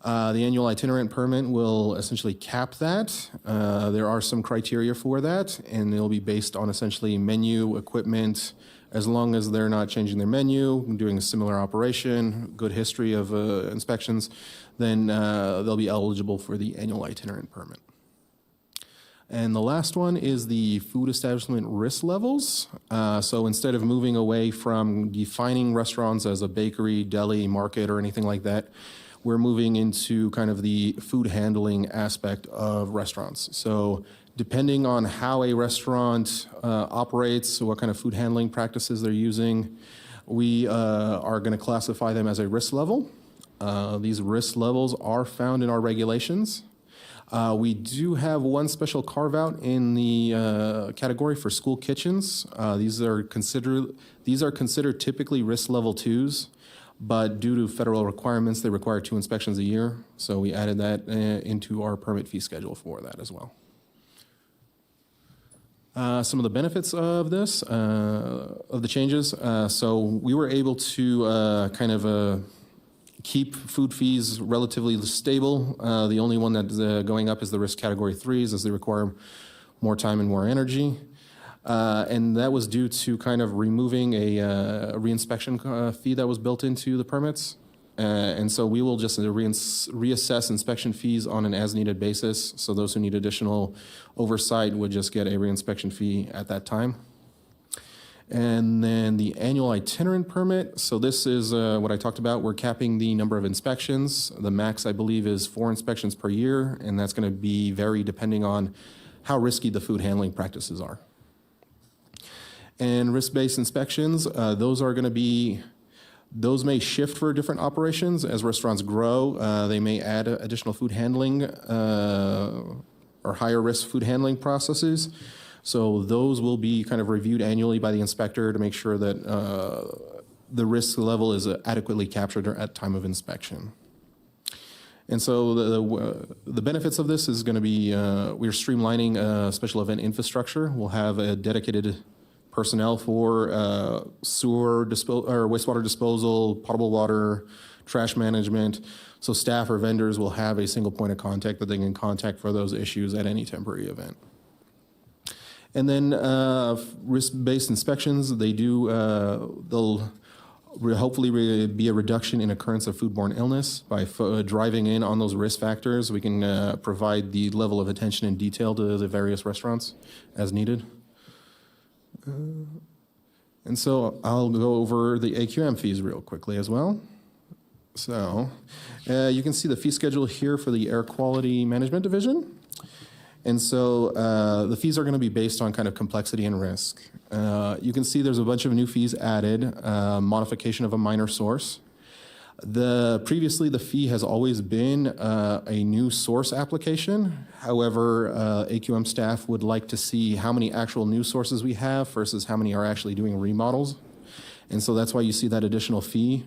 The annual itinerant permit will essentially cap that. There are some criteria for that, and it'll be based on essentially menu, equipment, as long as they're not changing their menu, doing a similar operation, good history of inspections, then they'll be eligible for the annual itinerant permit. And the last one is the food establishment risk levels. So instead of moving away from defining restaurants as a bakery, deli, market, or anything like that, we're moving into kind of the food handling aspect of restaurants. So depending on how a restaurant operates, what kind of food handling practices they're using, we are going to classify them as a risk level. These risk levels are found in our regulations. We do have one special carve-out in the category for school kitchens. These are considered typically risk level 2s, but due to federal requirements, they require 2 inspections a year. So we added that into our permit fee schedule for that as well. Some of the benefits of this, of the changes. So we were able to kind of keep food fees relatively stable. The only one that's going up is the risk category 3s as they require more time and more energy. And that was due to kind of removing a reinspection fee that was built into the permits. And so we will just reassess inspection fees on an as-needed basis. So those who need additional oversight would just get a reinspection fee at that time. And then the annual itinerant permit. So this is what I talked about. We're capping the number of inspections. The max, I believe, is 4 inspections per year, and that's going to be vary depending on how risky the food handling practices are. And risk-based inspections, those may shift for different operations. As restaurants grow, they may add additional food handling or higher risk food handling processes. So those will be kind of reviewed annually by the inspector to make sure that the risk level is adequately captured at time of inspection. And so the benefits of this is going to be we're streamlining special event infrastructure. We'll have a dedicated personnel for sewer or wastewater disposal, potable water, trash management. So staff or vendors will have a single point of contact that they can contact for those issues at any temporary event. And then risk-based inspections, they'll hopefully be a reduction in occurrence of foodborne illness by driving in on those risk factors. We can provide the level of attention and detail to the various restaurants as needed. And so I'll go over the AQM fees real quickly as well. So you can see the fee schedule here for the Air Quality Management Division. And so the fees are going to be based on kind of complexity and risk. You can see there's a bunch of new fees added, modification of a minor source. Previously, the fee has always been a new source application. However, AQM staff would like to see how many actual new sources we have versus how many are actually doing remodels. And so that's why you see that additional fee.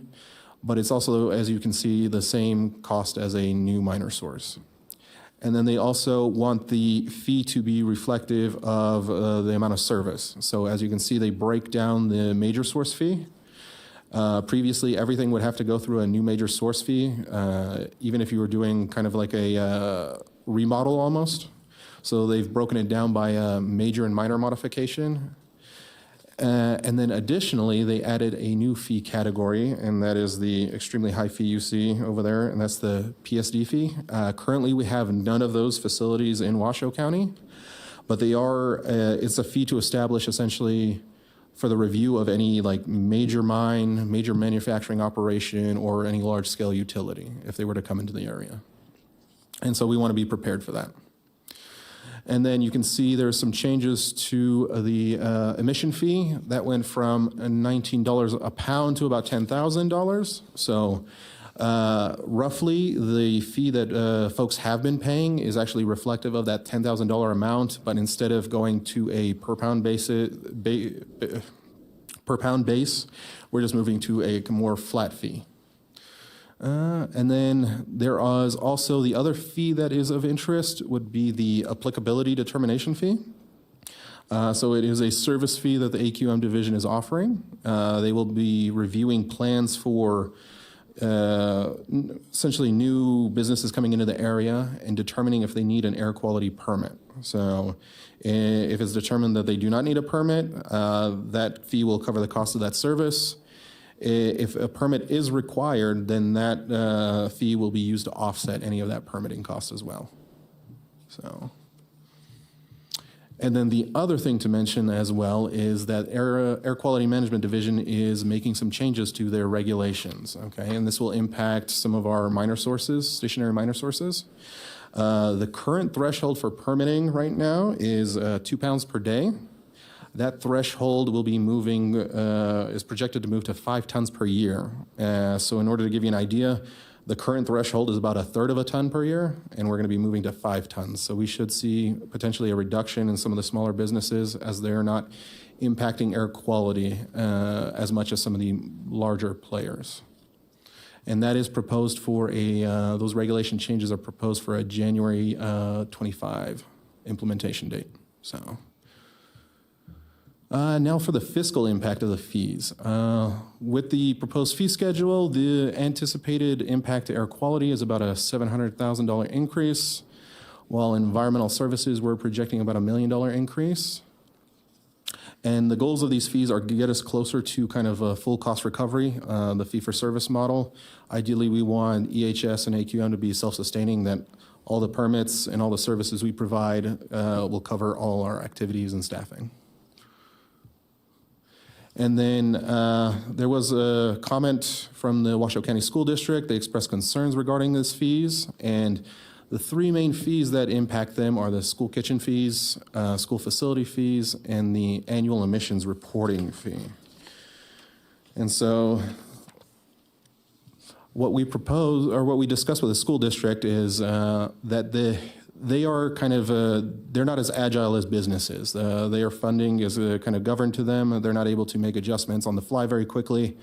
But it's also, as you can see, the same cost as a new minor source. And then they also want the fee to be reflective of the amount of service. So as you can see, they break down the major source fee. Previously, everything would have to go through a new major source fee, even if you were doing kind of like a remodel almost. So they've broken it down by a major and minor modification. And then additionally, they added a new fee category, and that is the extremely high fee you see over there, and that's the PSD fee. Currently, we have none of those facilities in Washoe County, but they are, it's a fee to establish essentially for the review of any like major mine, major manufacturing operation, or any large scale utility if they were to come into the area. And so we want to be prepared for that. And then you can see there's some changes to the emission fee. That went from $19 a pound to about $10,000. So roughly the fee that folks have been paying is actually reflective of that $10,000 amount, but instead of going to a per pound base, we're just moving to a more flat fee. And then there is also the other fee that is of interest would be the applicability determination fee. So it is a service fee that the AQM division is offering. They will be reviewing plans for essentially new businesses coming into the area and determining if they need an air quality permit. So if it's determined that they do not need a permit, that fee will cover the cost of that service. If a permit is required, then that fee will be used to offset any of that permitting cost as well. So, and then the other thing to mention as well is that Air Quality Management Division is making some changes to their regulations, okay? And this will impact some of our minor sources, stationary minor sources. The current threshold for permitting right now is 2 pounds per day. That threshold will be moving, is projected to move to 5 tons per year. So in order to give you an idea, the current threshold is about 1/3 of a ton per year, and we're going to be moving to 5 tons. So we should see potentially a reduction in some of the smaller businesses as they're not impacting air quality as much as some of the larger players. And that is proposed for those regulation changes are proposed for a January 25 implementation date. So. Now for the fiscal impact of the fees. With the proposed fee schedule, the anticipated impact to air quality is about a $700,000 increase, while environmental services we're projecting about $1 million increase. And the goals of these fees are to get us closer to kind of a full cost recovery, the fee for service model. Ideally, we want EHS and AQM to be self-sustaining, that all the permits and all the services we provide will cover all our activities and staffing. And then there was a comment from the Washoe County School District. They expressed concerns regarding these fees. And the 3 main fees that impact them are the school kitchen fees, school facility fees, and the annual emissions reporting fee. And so what we propose, or what we discussed with the school district is that they are kind of, they're not as agile as businesses. Their funding is kind of governed to them. They're not able to make adjustments on the fly very quickly.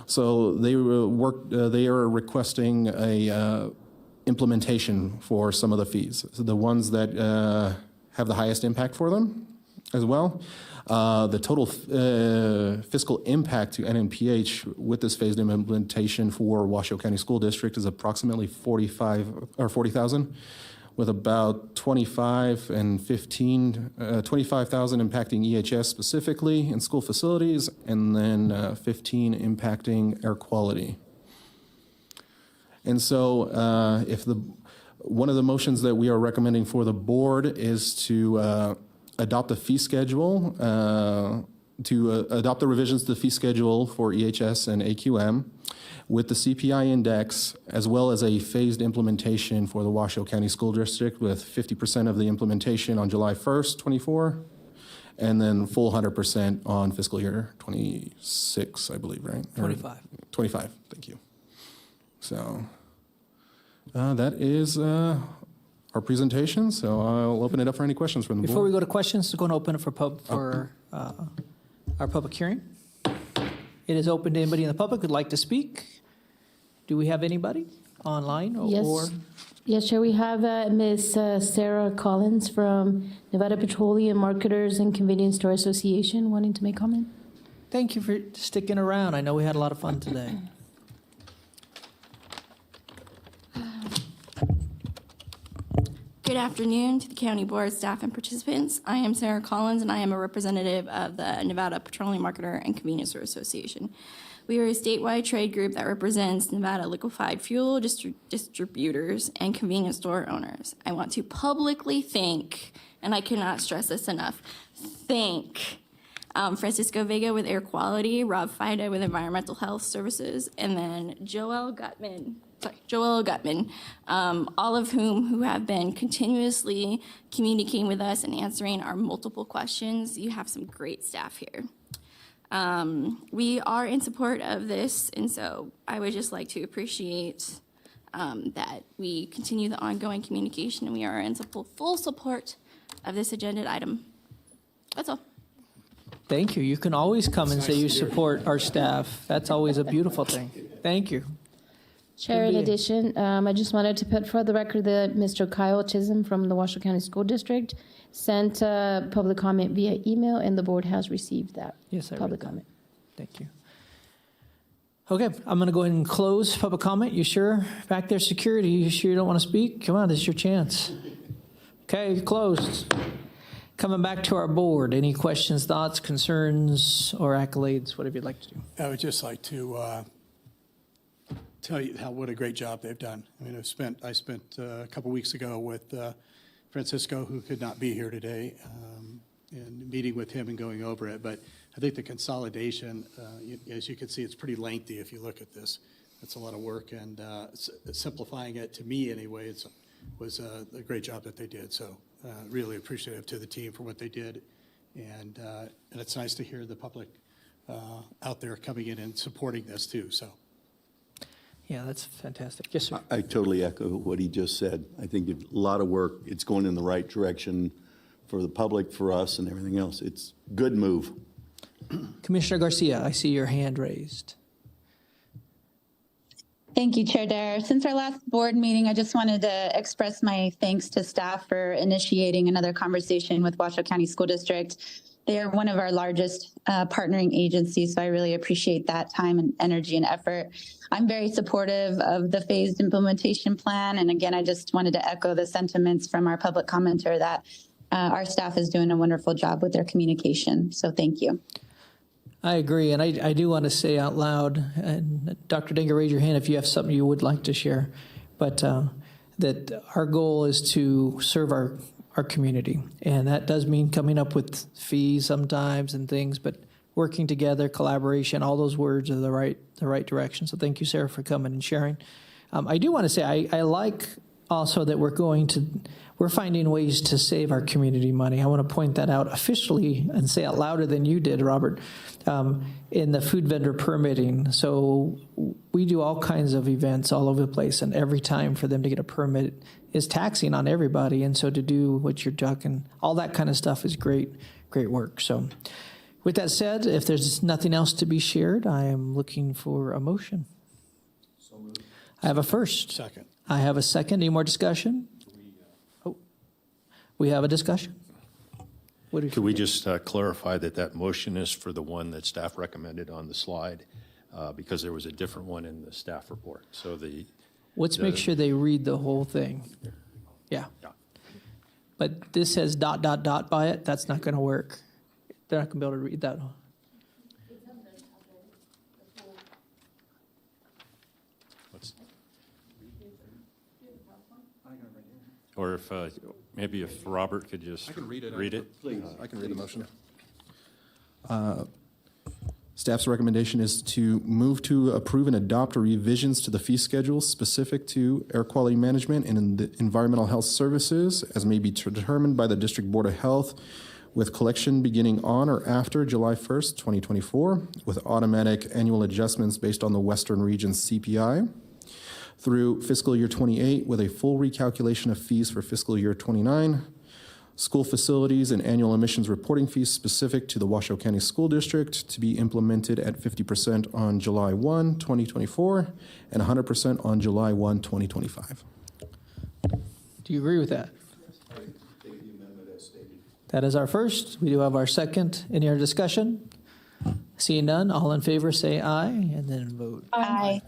So they are requesting a implementation for some of the fees. So the ones that have the highest impact for them as well. The total fiscal impact to NNPH with this phased implementation for Washoe County School District is approximately $40,000. With about 25 and 25,000 impacting EHS specifically in school facilities, and then 15 impacting air quality. And so one of the motions that we are recommending for the board is to adopt a fee schedule adopt the revisions to the fee schedule for EHS and AQM with the CPI index, as well as a phased implementation for the Washoe County School District with 50% of the implementation on July 1st, 24, and then full 100% on fiscal year 26, I believe, right? 25. 25, thank you. So that is our presentation, so I'll open it up for any questions from the Before we board. go to questions, we're going to open it for our public hearing. It is open to anybody in the public who'd like to speak. Do we have anybody online or? Yes. Yes, Chair, we have Ms. Sarah Collins from Nevada Petroleum Marketers and Convenience Store Association wanting to make comment. Thank you for sticking around. I know we had a lot of fun today. Good afternoon to the County Board staff and participants. I am Sarah Collins, and I am a representative of the Nevada Petroleum Marketer and Convenience Store Association. We are a statewide trade group that represents Nevada liquefied fuel distributors and convenience store owners. I want to publicly thank, and I cannot stress this enough, thank Francisco Vega with Air Quality, Rob Fida with Environmental Health Services, and then Joel Gutman, all of who have been continuously communicating with us and answering our multiple questions. You have some great staff here. We are in support of this, and so I would just like to appreciate that we continue the ongoing communication, and we are in full support of this agenda item. That's all. Thank you. You can always come and say you support our staff. That's always a beautiful thing. Thank you. Chair, in addition, I just wanted to put for the record that Mr. Kyle Chisholm from the Washoe County School District sent public comment via email, and the board has received that public comment. Thank you. Okay, I'm going to go ahead and close public comment. You sure? Back there, security, you sure you don't want to speak? Come on, this is your chance. Okay, closed. Coming back to our board, any questions, thoughts, concerns, or accolades, whatever you'd like to do? I would just like to tell you what a great job they've done. I mean, I spent a couple weeks ago with Francisco, who could not be here today, and meeting with him and going over it. But I think the consolidation, as you can see, it's pretty lengthy if you look at this. It's a lot of work, and simplifying it, to me anyway, was a great job that they did. So really appreciative to the team for what they did. And it's nice to hear the public out there coming in and supporting this too. So. Yeah, that's fantastic. Yes, sir. I totally echo what he just said. I think a lot of work. It's going in the right direction for the public, for us, and everything else. It's a good move. Commissioner Garcia, I see your hand raised. Thank you, Chair Dare. Since our last board meeting, I just wanted to express my thanks to staff for initiating another conversation with Washoe County School District. They are one of our largest partnering agencies, so I really appreciate that time and energy and effort. I'm very supportive of the phased implementation plan, and again, I just wanted to echo the sentiments from our public commenter that our staff is doing a wonderful job with their communication, so thank you. I agree, and I do want to say out loud, and Dr. Dinger, raise your hand if you have something you would like to share, but that our goal is to serve our community, and that does mean coming up with fees sometimes and things, but working together, collaboration, all those words are the right direction. So thank you, Sarah, for coming and sharing. I do want to say I like also that we're finding ways to save our community money. I want to point that out officially and say out louder than you did, Robert, in the food vendor permitting. So we do all kinds of events all over the place, and every time for them to get a permit is taxing on everybody. And so to do what you're talking, all that kind of stuff is great work. So with that said, if there's nothing else to be shared, I am looking for a motion. So moved. I have a first. Second. I have a second. Any more discussion? We have a discussion. Could we just clarify that motion is for the one that staff recommended on the slide, because there was a different one in the staff report. So let's make sure they read the whole thing. Yeah. But this says ... by it. That's not going to work. They're not going to be able to read that. Or if maybe if Robert could just I can read it. Read it. Please. I can read the motion. Staff's recommendation is to move to approve and adopt revisions to the fee schedule specific to air quality management and in the environmental health services as may be determined by the District Board of Health, with collection beginning on or after July 1st, 2024, with automatic annual adjustments based on the Western Region's CPI, through fiscal year 28 with a full recalculation of fees for fiscal year 29, school facilities and annual emissions reporting fees specific to the Washoe County School District to be implemented at 50% on July 1, 2024, and 100% on July 1, 2025. Do you agree with that? That is our first. We do have our second. Any other discussion? Seeing none, all in favor say aye and then vote. Aye.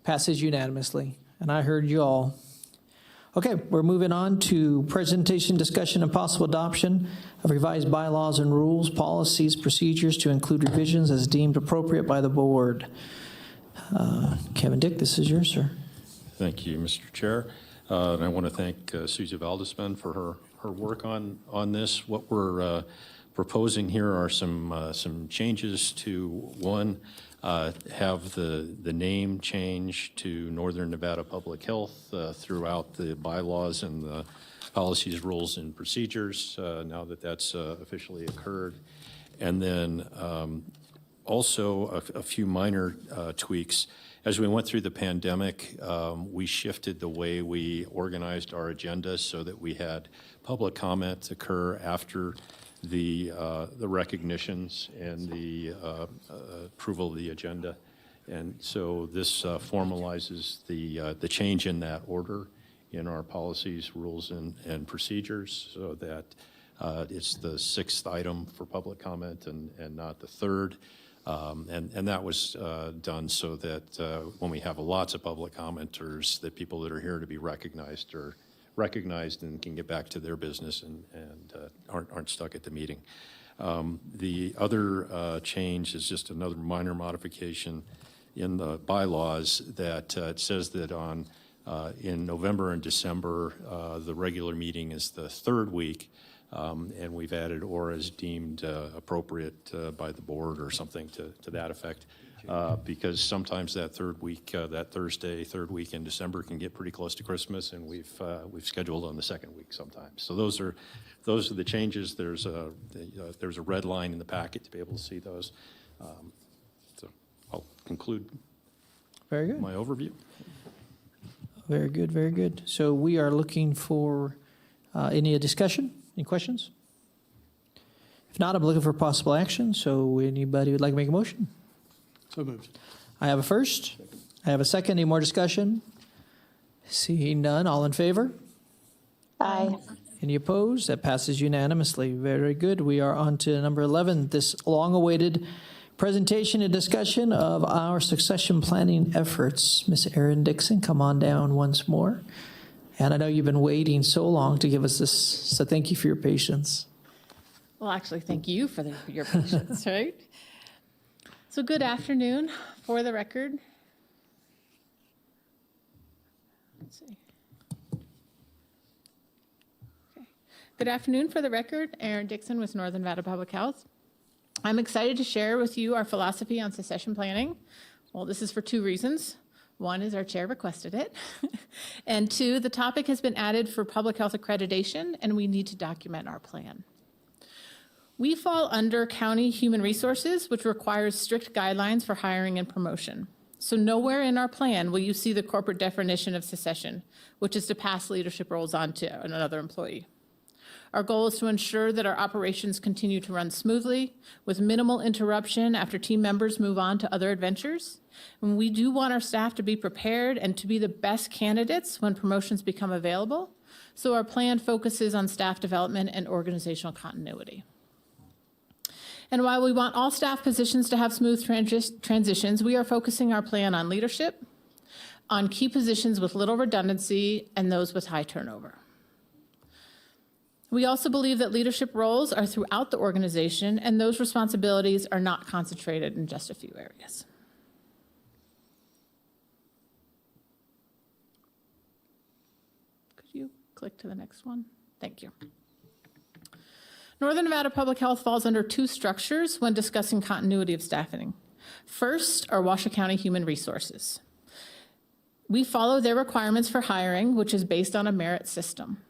Passes unanimously. And I heard you all. Okay, we're moving on to presentation, discussion, and possible adoption of revised bylaws and rules, policies, procedures to include revisions as deemed appropriate by the board. Kevin Dick, this is yours, sir. Thank you, Mr. Chair. And I want to thank Susie Valdesman for her work on this. What we're proposing here are some changes to, one, have the name change to Northern Nevada Public Health throughout the bylaws and the policies, rules, and procedures now that that's officially occurred. And then also a few minor tweaks. As we went through the pandemic, we shifted the way we organized our agenda so that we had public comment occur after the recognitions and the approval of the agenda. And so this formalizes the change in that order in our policies, rules, and procedures so that it's the sixth item for public comment and not the third. And that was done so that when we have lots of public commenters, that people that are here to be recognized are recognized and can get back to their business and aren't stuck at the meeting. The other change is just another minor modification in the bylaws that it says that in November and December, the regular meeting is the third week. And we've added or as deemed appropriate by the board or something to that effect, because sometimes that third week, that Thursday, third week in December can get pretty close to Christmas, and we've scheduled on the second week sometimes. So those are the changes. There's a red line in the packet to be able to see those. So I'll conclude. Very good. My overview. Very good, very good. So we are looking for any discussion? Any questions? If not, I'm looking for possible action. So anybody would like to make a motion? So moved. I have a first. I have a second. Any more discussion? Seeing none, all in favor? Aye. Any opposed? That passes unanimously. Very good. We are on to number 11, this long-awaited presentation and discussion of our succession planning efforts. Ms. Erin Dixon, come on down once more. And I know you've been waiting so long to give us this, so thank you for your patience. Well, actually, thank you for your patience, right? So good afternoon. For the record, let's see. Okay. Good afternoon. For the record, Erin Dixon with Northern Nevada Public Health. I'm excited to share with you our philosophy on succession planning. Well, this is for two reasons. One is our chair requested it. And two, the topic has been added for public health accreditation, and we need to document our plan. We fall under county human resources, which requires strict guidelines for hiring and promotion. So nowhere in our plan will you see the corporate definition of succession, which is to pass leadership roles on to another employee. Our goal is to ensure that our operations continue to run smoothly with minimal interruption after team members move on to other adventures. And we do want our staff to be prepared and to be the best candidates when promotions become available. So our plan focuses on staff development and organizational continuity. And while we want all staff positions to have smooth transitions, we are focusing our plan on leadership, on key positions with little redundancy, and those with high turnover. We also believe that leadership roles are throughout the organization, and those responsibilities are not concentrated in just a few areas. Could you click to the next one? Thank you. Northern Nevada Public Health falls under two structures when discussing continuity of staffing. First are Washoe County Human Resources. We follow their requirements for hiring, which is based on a merit system.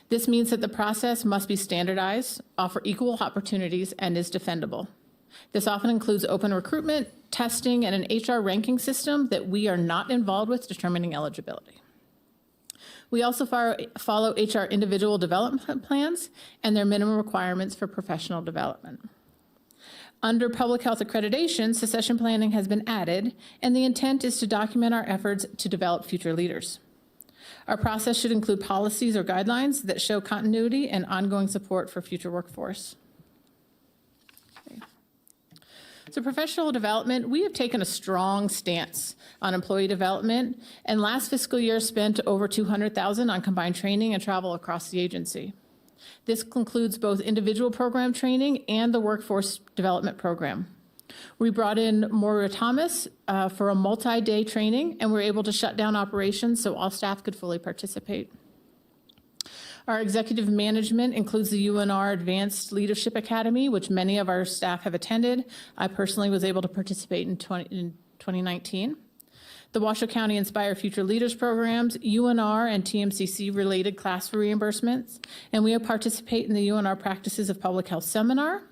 This means that the process must be standardized, offer equal opportunities, and is defendable. This often includes open recruitment, testing, and an HR ranking system that we are not involved with determining eligibility. We also follow HR individual development plans and their minimum requirements for professional development. Under public health accreditation, succession planning has been added, and the intent is to document our efforts to develop future leaders. Our process should include policies or guidelines that show continuity and ongoing support for future workforce. So professional development, we have taken a strong stance on employee development, and last fiscal year spent over $200,000 on combined training and travel across the agency. This includes both individual program training and the workforce development program. We brought in Maura Thomas for a multi-day training, and we were able to shut down operations so all staff could fully participate. Our executive management includes the UNR Advanced Leadership Academy, which many of our staff have attended. I personally was able to participate in 2019. The Washoe County Inspire Future Leaders programs, UNR and TMCC related class reimbursements, and we participate in the UNR Practices of Public Health seminar.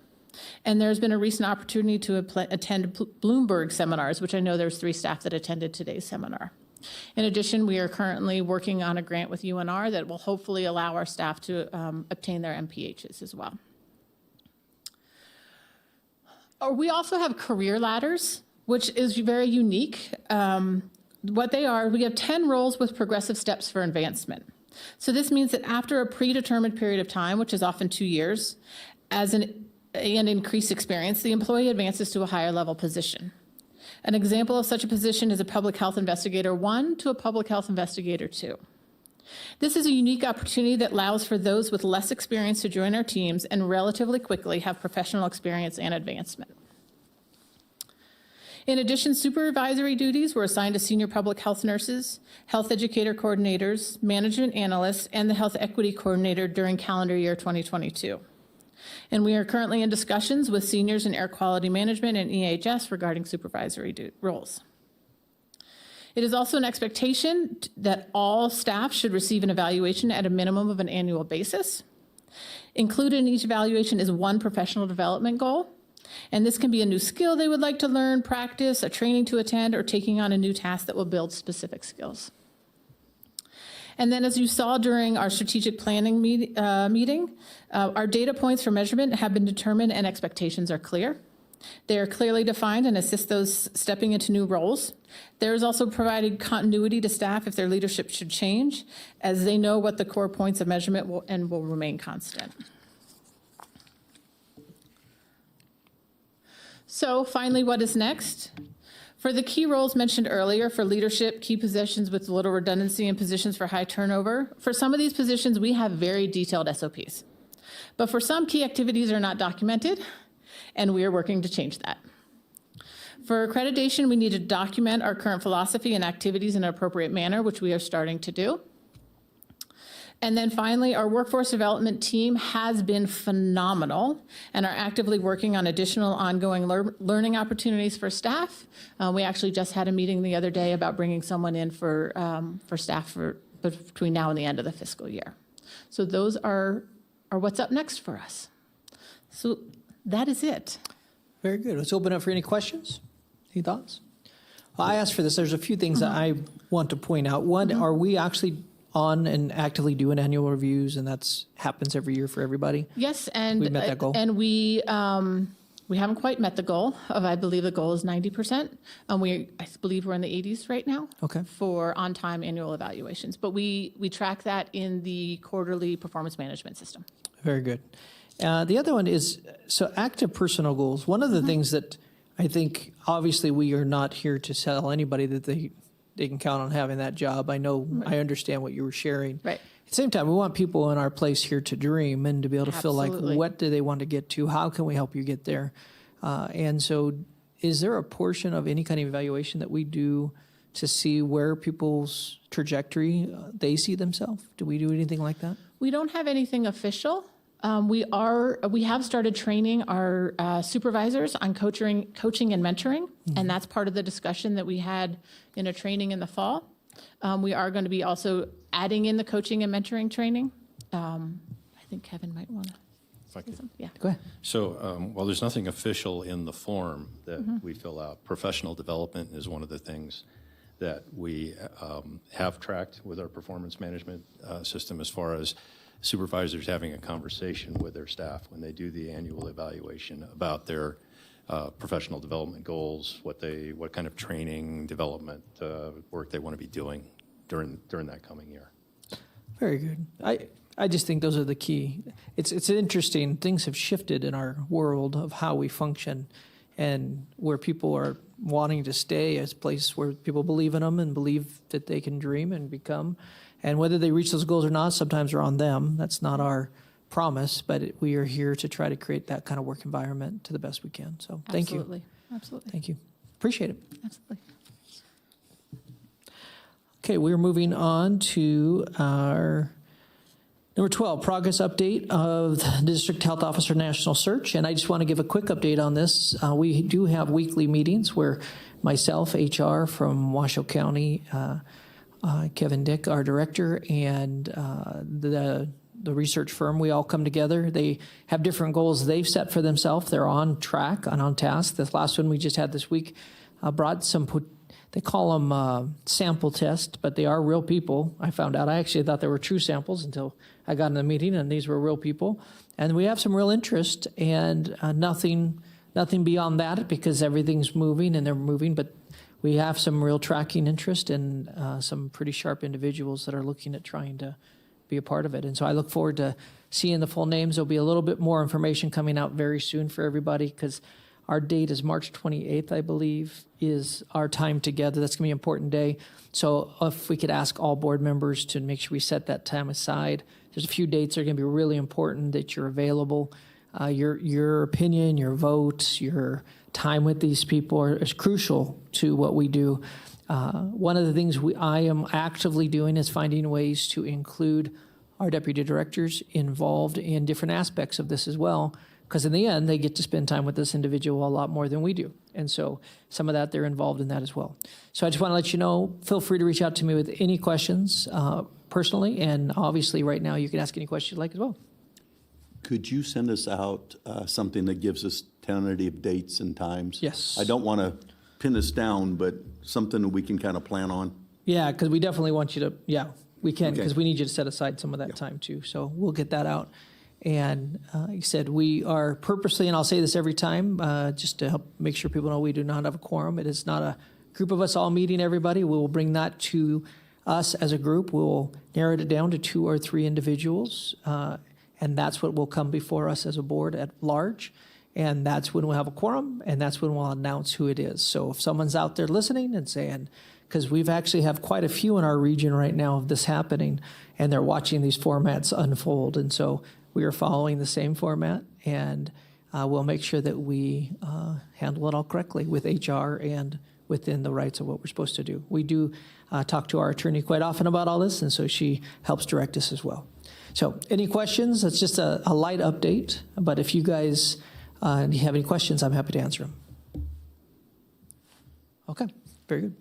And there's been a recent opportunity to attend Bloomberg seminars, which I know there's 3 staff that attended today's seminar. In addition, we are currently working on a grant with UNR that will hopefully allow our staff to obtain their MPHs as well. We also have career ladders, which is very unique. What they are, we have 10 roles with progressive steps for advancement. So this means that after a predetermined period of time, which is often 2 years, as an increased experience, the employee advances to a higher level position. An example of such a position is a public health investigator 1 to a public health investigator 2. This is a unique opportunity that allows for those with less experience to join our teams and relatively quickly have professional experience and advancement. In addition, supervisory duties were assigned to senior public health nurses, health educator coordinators, management analysts, and the health equity coordinator during calendar year 2022. And we are currently in discussions with seniors in air quality management and EHS regarding supervisory roles. It is also an expectation that all staff should receive an evaluation at a minimum of an annual basis. Included in each evaluation is one professional development goal. And this can be a new skill they would like to learn, practice, a training to attend, or taking on a new task that will build specific skills. And then as you saw during our strategic planning meeting, our data points for measurement have been determined and expectations are clear. They are clearly defined and assist those stepping into new roles. There is also provided continuity to staff if their leadership should change, as they know what the core points of measurement will remain constant. So finally, what is next? For the key roles mentioned earlier, for leadership, key positions with little redundancy, and positions for high turnover, for some of these positions, we have very detailed SOPs. But for some, key activities are not documented, and we are working to change that. For accreditation, we need to document our current philosophy and activities in an appropriate manner, which we are starting to do. And then finally, our workforce development team has been phenomenal and are actively working on additional ongoing learning opportunities for staff. We actually just had a meeting the other day about bringing someone in for staff between now and the end of the fiscal year. So those are what's up next for us. So that is it. Very good. Let's open up for any questions. Any thoughts? Well, I asked for this. There's a few things that I want to point out. One, are we actually on and actively doing annual reviews, and that's happens every year for everybody? Yes, and we met that goal. And we haven't quite met the goal of, I believe the goal is 90%. I believe we're in the 80s right now. Okay. For on-time annual evaluations, but we track that in the quarterly performance management system. Very good. The other one is, so active personal goals. One of the things that I think, obviously, we are not here to tell anybody that they can count on having that job. I know, I understand what you were sharing. Right. At the same time, we want people in our place here to dream and to be able to feel like, what do they want to get to? How can we help you get there? And so is there a portion of any kind of evaluation that we do to see where people's trajectory they see themselves? Do we do anything like that? We don't have anything official. We have started training our supervisors on coaching and mentoring, and that's part of the discussion that we had in a training in the fall. We are going to be also adding in the coaching and mentoring training. I think Kevin might want to say something. Yeah. Go ahead. So while there's nothing official in the form that we fill out, professional development is one of the things that we have tracked with our performance management system, as far as supervisors having a conversation with their staff when they do the annual evaluation about their professional development goals, what kind of training, development work they want to be doing during that coming year. Very good. I just think those are the key. It's interesting. Things have shifted in our world of how we function, and where people are wanting to stay as a place where people believe in them and believe that they can dream and become. And whether they reach those goals or not, sometimes are on them. That's not our promise, but we are here to try to create that kind of work environment to the best we can. So thank you. Absolutely. Thank you. Appreciate it. Absolutely. Okay, we're moving on to our number 12, progress update of the District Health Officer National Search. And I just want to give a quick update on this. We do have weekly meetings where myself, HR from Washoe County, Kevin Dick, our director, and the research firm, we all come together. They have different goals they've set for themselves. They're on track and on task. This last one we just had this week brought some, they call them sample tests, but they are real people. I found out, I actually thought they were true samples until I got in the meeting, and these were real people. And we have some real interest, and nothing beyond that, because everything's moving and they're moving, but we have some real tracking interest and some pretty sharp individuals that are looking at trying to be a part of it. And so I look forward to seeing the full names. There'll be a little bit more information coming out very soon for everybody, because our date is March 28th, I believe, is our time together. That's going to be an important day. So if we could ask all board members to make sure we set that time aside. There's a few dates that are going to be really important that you're available. Your opinion, your votes, your time with these people is crucial to what we do. One of the things I am actively doing is finding ways to include our deputy directors involved in different aspects of this as well, because in the end, they get to spend time with this individual a lot more than we do. And so some of that, they're involved in that as well. So I just want to let you know, feel free to reach out to me with any questions personally, and obviously right now you can ask any questions you like as well. Could you send us out something that gives us tentative dates and times? Yes. I don't want to pin us down, but something that we can kind of plan on. Yeah, because we definitely want you to, we can, because we need you to set aside some of that time too. So we'll get that out. And like I said, we are purposely, and I'll say this every time, just to help make sure people know we do not have a quorum. It is not a group of us all meeting everybody. We will bring that to us as a group. We'll narrow it down to 2 or 3 individuals, and that's what will come before us as a board at large. And that's when we'll have a quorum, and that's when we'll announce who it is. So if someone's out there listening and saying, because we've actually have quite a few in our region right now of this happening, and they're watching these formats unfold. And so we are following the same format, and we'll make sure that we handle it all correctly with HR and within the rights of what we're supposed to do. We do talk to our attorney quite often about all this, and so she helps direct us as well. So any questions? It's just a light update, but if you guys have any questions, I'm happy to answer them. Okay, very good.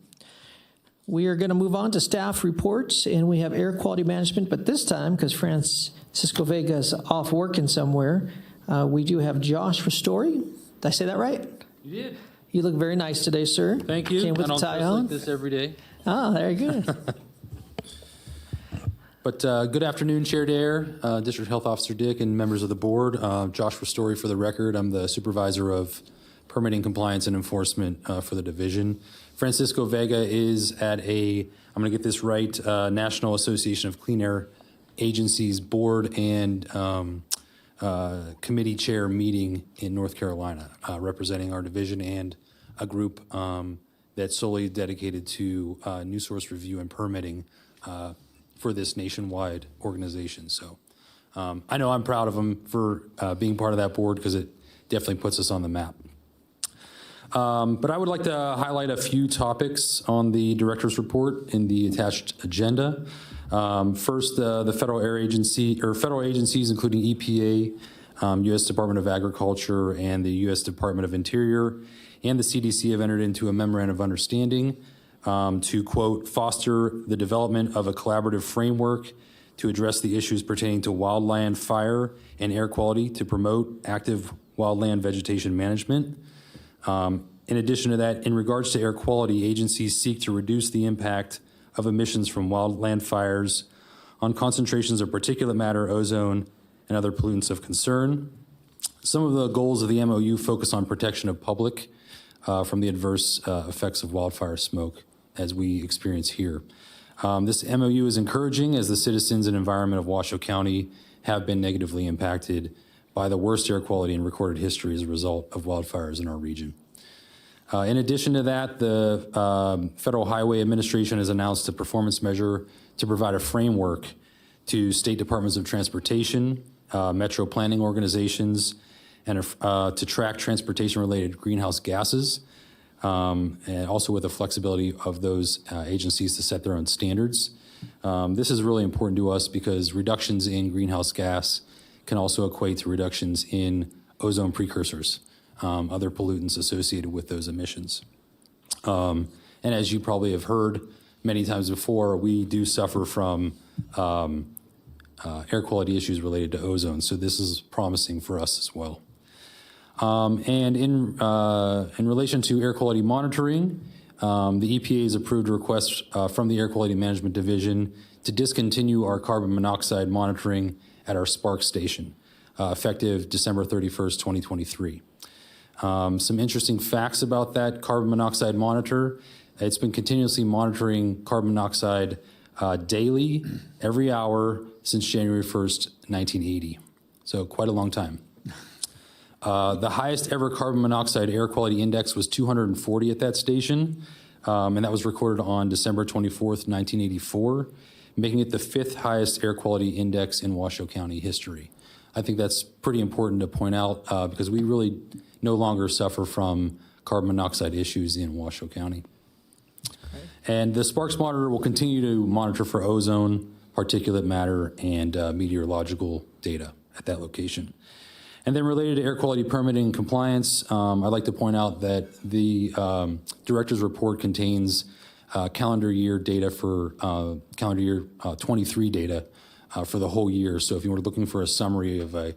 We are going to move on to staff reports, and we have air quality management, but this time, because Francisco Vega is off working somewhere, we do have Josh Ristori. Did I say that right? You did. You look very nice today, sir. Thank you. Came with I don't the tie dress on. like this every day. Oh, very good. But good afternoon, Chair Dare, District Health Officer Dick, and members of the board. Josh Ristori for the record. I'm the supervisor of permitting, compliance, and enforcement for the division. Francisco Vega is at I'm going to get this right, National Association of Clean Air Agencies board and committee chair meeting in North Carolina, representing our division and a group that's solely dedicated to new source review and permitting for this nationwide organization. So I know I'm proud of him for being part of that board, because it definitely puts us on the map. But I would like to highlight a few topics on the director's report in the attached agenda. First, the federal agencies, including EPA, U.S. Department of Agriculture, and the U.S. Department of Interior, and the CDC have entered into a memorandum of understanding to, quote, foster the development of a collaborative framework to address the issues pertaining to wildland fire and air quality to promote active wildland vegetation management. In addition to that, in regards to air quality, agencies seek to reduce the impact of emissions from wildland fires on concentrations of particulate matter, ozone, and other pollutants of concern. Some of the goals of the MOU focus on protection of public from the adverse effects of wildfire smoke, as we experience here. This MOU is encouraging as the citizens and environment of Washoe County have been negatively impacted by the worst air quality in recorded history as a result of wildfires in our region. In addition to that, the Federal Highway Administration has announced a performance measure to provide a framework to state departments of transportation, metro planning organizations, and to track transportation-related greenhouse gases, and also with the flexibility of those agencies to set their own standards. This is really important to us because reductions in greenhouse gas can also equate to reductions in ozone precursors, other pollutants associated with those emissions. And as you probably have heard many times before, we do suffer from air quality issues related to ozone, so this is promising for us as well. And in relation to air quality monitoring, the EPA has approved a request from the Air Quality Management Division to discontinue our carbon monoxide monitoring at our Spark station, effective December 31st, 2023. Some interesting facts about that carbon monoxide monitor. It's been continuously monitoring carbon monoxide daily, every hour since January 1st, 1980. So quite a long time. The highest ever carbon monoxide air quality index was 240 at that station, and that was recorded on December 24th, 1984, making it the 5th highest air quality index in Washoe County history. I think that's pretty important to point out because we really no longer suffer from carbon monoxide issues in Washoe County. Okay. And the Sparks monitor will continue to monitor for ozone, particulate matter, and meteorological data at that location. And then related to air quality permitting and compliance, I'd like to point out that the director's report contains calendar year data for calendar year 23 data for the whole year. So if you were looking for a summary of a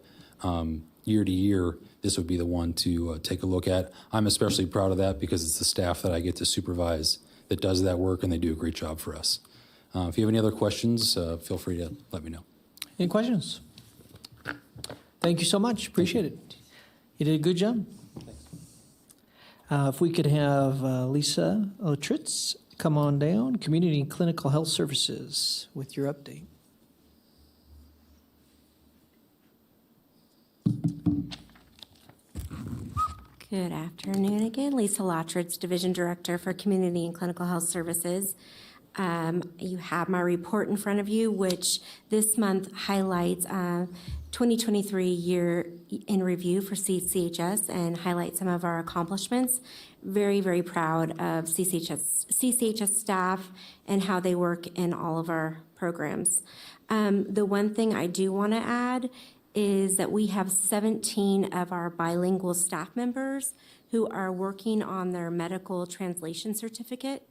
year to year, this would be the one to take a look at. I'm especially proud of that because it's the staff that I get to supervise that does that work, and they do a great job for us. If you have any other questions, feel free to let me know. Any questions? Thank you so much. Appreciate it. You did a good job. If we could have Lisa Otritz come on down, Community and Clinical Health Services, with your update. Good afternoon again. Lisa Lottridge, Division Director for Community and Clinical Health Services. You have my report in front of you, which this month highlights 2023 year in review for CCHS and highlights some of our accomplishments. Very, very proud of CCHS staff and how they work in all of our programs. The one thing I do want to add is that we have 17 of our bilingual staff members who are working on their medical translation certificate.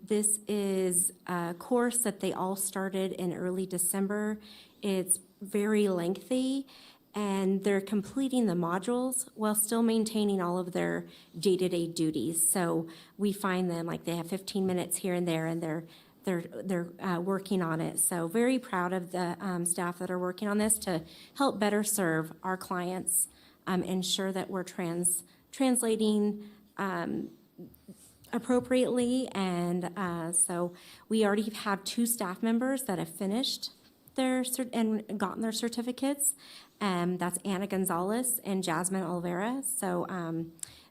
This is a course that they all started in early December. It's very lengthy, and they're completing the modules while still maintaining all of their day-to-day duties. So we find them like they have 15 minutes here and there, and they're working on it. So very proud of the staff that are working on this to help better serve our clients, ensure that we're translating appropriately. And so we already have 2 staff members that have finished and gotten their certificates. That's Anna Gonzalez and Jasmine Olvera. So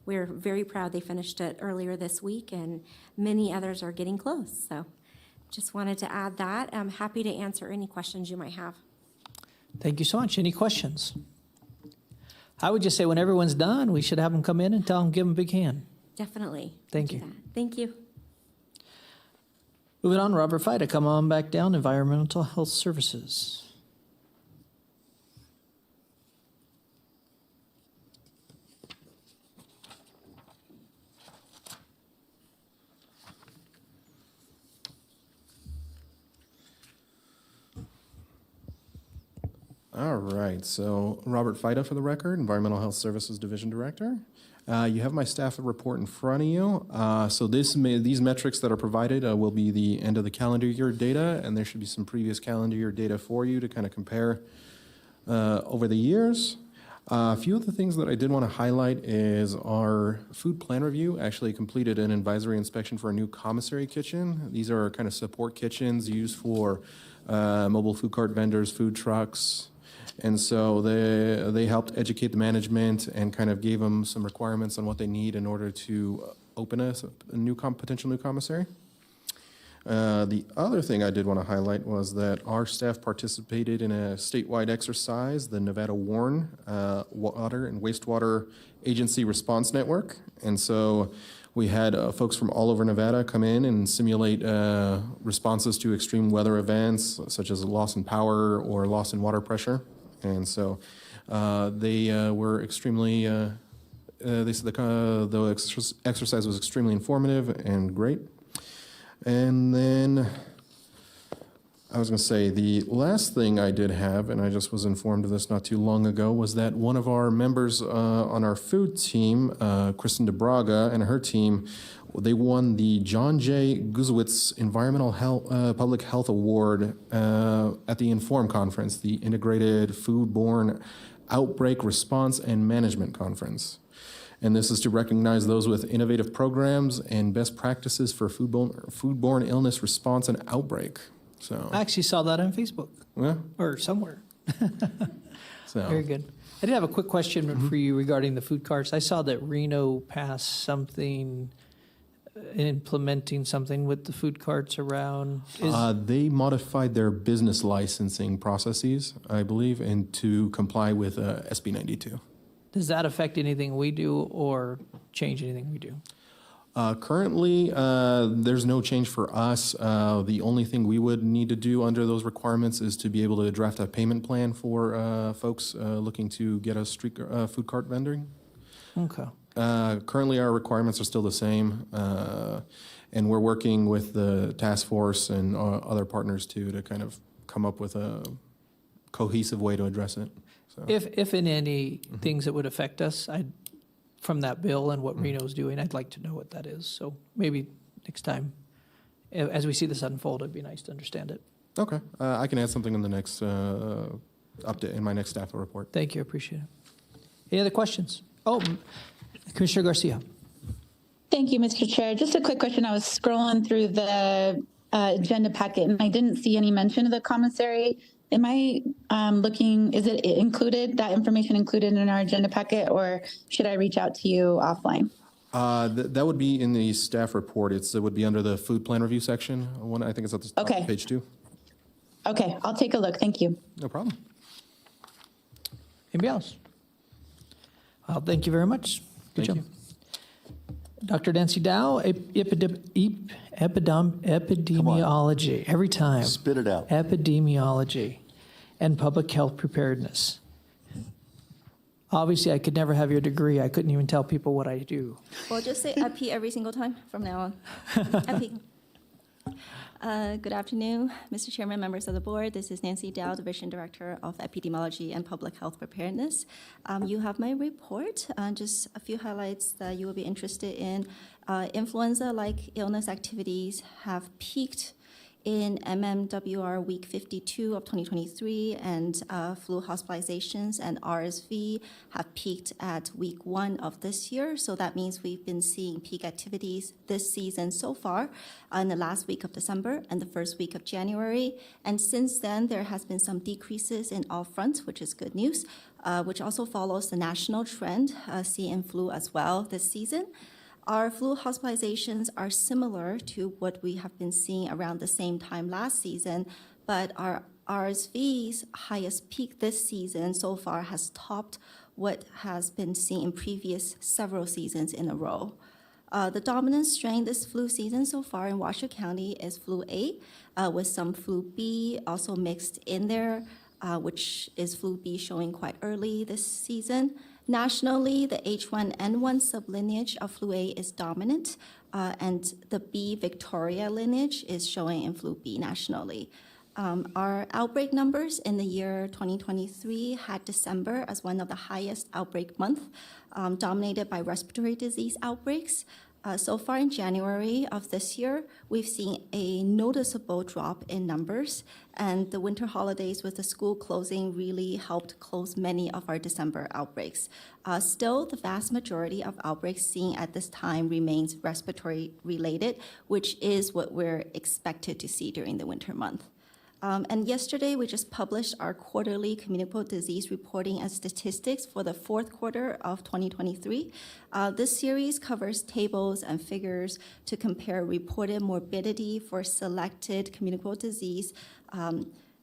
we're very proud they finished it earlier this week, and many others are getting close. So just wanted to add that. I'm happy to answer any questions you might have. Thank you so much. Any questions? I would just say when everyone's done, we should have them come in and give them a big hand. Definitely. Thank you. Thank you. Moving on, Robert Fida, come on back down, Environmental Health Services. All right, so Robert Fida for the record, Environmental Health Services Division Director. You have my staff report in front of you. So these metrics that are provided will be the end of the calendar year data, and there should be some previous calendar year data for you to kind of compare over the years. A few of the things that I did want to highlight is our food plan review actually completed an advisory inspection for a new commissary kitchen. These are kind of support kitchens used for mobile food cart vendors, food trucks. And so they helped educate the management and kind of gave them some requirements on what they need in order to open a new potential new commissary. The other thing I did want to highlight was that our staff participated in a statewide exercise, the Nevada Warren Water and Wastewater Agency Response Network. And so we had folks from all over Nevada come in and simulate responses to extreme weather events, such as loss in power or loss in water pressure. And so they were extremely, they said the exercise was extremely informative and great. And then I was going to say the last thing I did have, and I just was informed of this not too long ago, was that one of our members on our food team, Kristen DeBraga, and her team, they won the John J. Guzowitz Environmental Public Health Award at the Inform Conference, the Integrated Foodborne Outbreak Response and Management Conference. And this is to recognize those with innovative programs and best practices for foodborne illness response and outbreak. So I actually saw that on Facebook. Yeah. Or somewhere. So Very good. I did have a quick question for you regarding the food carts. I saw that Reno passed something, implementing something with the food carts around. They modified their business licensing processes, I believe, and to comply with SB 92. Does that affect anything we do or change anything we do? Currently, there's no change for us. The only thing we would need to do under those requirements is to be able to draft a payment plan for folks looking to get a street food cart vending. Okay. Currently, our requirements are still the same, and we're working with the task force and other partners too to kind of come up with a cohesive way to address it. So. If in any things that would affect us, from that bill and what Reno's doing, I'd like to know what that is. So maybe next time, as we see this unfold, it'd be nice to understand it. Okay, I can add something in the next update in my next staff report. Thank you, I appreciate it. Any other questions? Oh, Commissioner Garcia. Thank you, Mr. Chair. Just a quick question. I was scrolling through the agenda packet and I didn't see any mention of the commissary. Am I looking, is it included, that information included in our agenda packet, or should I reach out to you offline? That would be in the staff report. It would be under the food plan review section. I think it's at the top of page 2. Okay, I'll take a look. Thank you. No problem. Anybody else? Well, thank you very much. Good job. Dr. Nancy Dow, epidemiology, every time. Spit it out. Epidemiology and public health preparedness. Obviously, I could never have your degree. I couldn't even tell people what I do. Well, just say EPI every single time from now on. EPI. Good afternoon, Mr. Chairman, members of the board. This is Nancy Dow, Division Director of Epidemiology and Public Health Preparedness. You have my report. Just a few highlights that you will be interested in. Influenza-like illness activities have peaked in MMWR week 52 of 2023, and flu hospitalizations and RSV have peaked at week 1 of this year. So that means we've been seeing peak activities this season so far in the last week of December and the first week of January. And since then, there has been some decreases in all fronts, which is good news, which also follows the national trend, seeing flu as well this season. Our flu hospitalizations are similar to what we have been seeing around the same time last season, but our RSV's highest peak this season so far has topped what has been seen in previous several seasons in a row. The dominant strain this flu season so far in Washoe County is flu A, with some flu B also mixed in there, which is flu B showing quite early this season. Nationally, the H1N1 sublineage of flu A is dominant, and the B Victoria lineage is showing in flu B nationally. Our outbreak numbers in the year 2023 had December as one of the highest outbreak month, dominated by respiratory disease outbreaks. So far in January of this year, we've seen a noticeable drop in numbers, and the winter holidays with the school closing really helped close many of our December outbreaks. Still, the vast majority of outbreaks seen at this time remains respiratory related, which is what we're expected to see during the winter month. And yesterday, we just published our quarterly communicable disease reporting and statistics for the fourth quarter of 2023. This series covers tables and figures to compare reported morbidity for selected communicable disease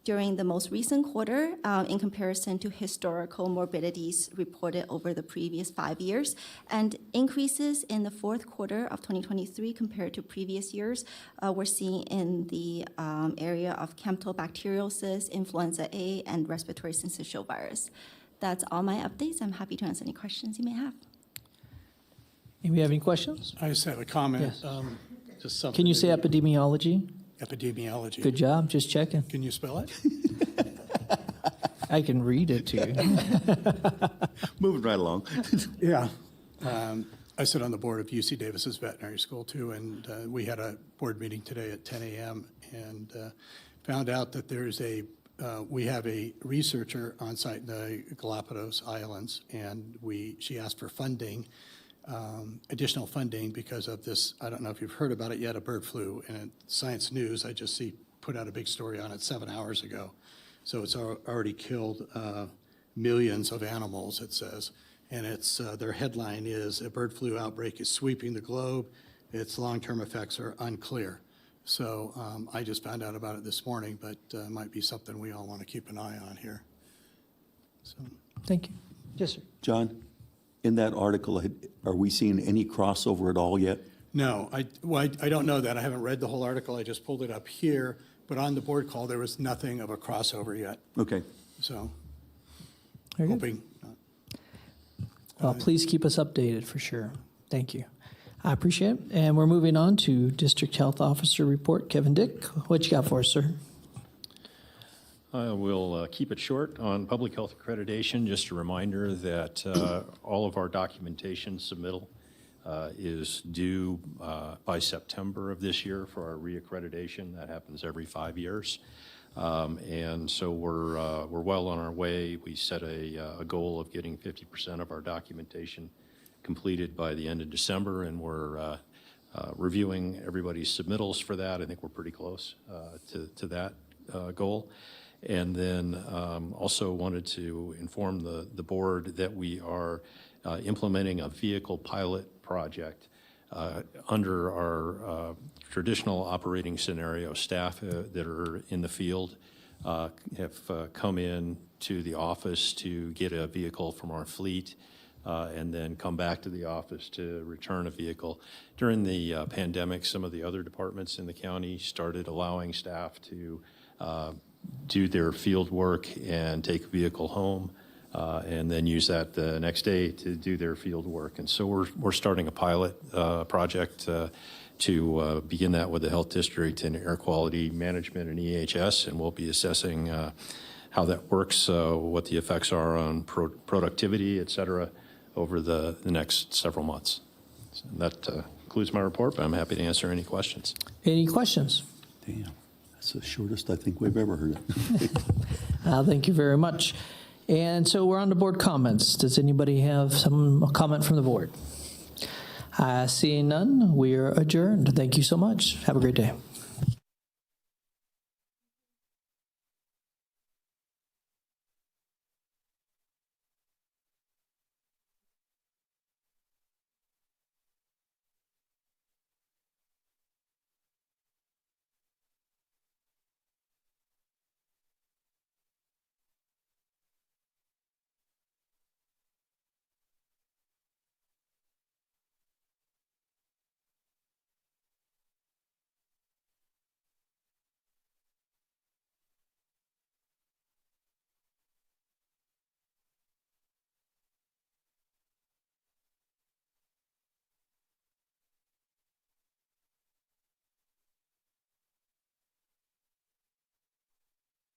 during the most recent quarter in comparison to historical morbidities reported over the previous 5 years. And increases in the fourth quarter of 2023 compared to previous years, we're seeing in the area of campylobacteriosis, influenza A, and respiratory syncytial virus. That's all my updates. I'm happy to answer any questions you may have. Anybody have any questions? I just have a comment. Yes. Just something. Can you say epidemiology? Epidemiology. Good job, just checking. Can you spell it? I can read it to you. Moving right along. Yeah. I sit on the board of UC Davis's veterinary school too, and we had a board meeting today at 10 a.m. and found out that there's we have a researcher on site in the Galapagos Islands, and she asked for funding, additional funding because of this. I don't know if you've heard about it yet, a bird flu. And Science News, I just put out a big story on it 7 hours ago. So it's already killed millions of animals, it says. And their headline is, a bird flu outbreak is sweeping the globe. Its long-term effects are unclear. So I just found out about it this morning, but it might be something we all want to keep an eye on here. So. Thank you. Yes, sir. John, in that article, are we seeing any crossover at all yet? No, I don't know that. I haven't read the whole article. I just pulled it up here. But on the board call, there was nothing of a crossover yet. Okay. So, Very good. hoping. Well, please keep us updated for sure. Thank you. I appreciate it. And we're moving on to District Health Officer Report. Kevin Dick, what you got for us, sir? I will keep it short on public health accreditation. Just a reminder that all of our documentation submittal is due by September of this year for our reaccreditation. That happens every 5 years. And so we're well on our way. We set a goal of getting 50% of our documentation completed by the end of December, and we're reviewing everybody's submittals for that. I think we're pretty close to that goal. And then also wanted to inform the board that we are implementing a vehicle pilot project under our traditional operating scenario. Staff that are in the field have come in to the office to get a vehicle from our fleet and then come back to the office to return a vehicle. During the pandemic, some of the other departments in the county started allowing staff to do their field work and take a vehicle home and then use that the next day to do their field work. And so we're starting a pilot project to begin that with the health district and air quality management and EHS, and we'll be assessing how that works, what the effects are on productivity, et cetera, over the next several months. So that concludes my report, but I'm happy to answer any questions. Any questions? Damn, that's the shortest I think we've ever heard it. Thank you very much. And so we're on to board comments. Does anybody have some comment from the board? Seeing none, we are adjourned. Thank you so much. Have a great day.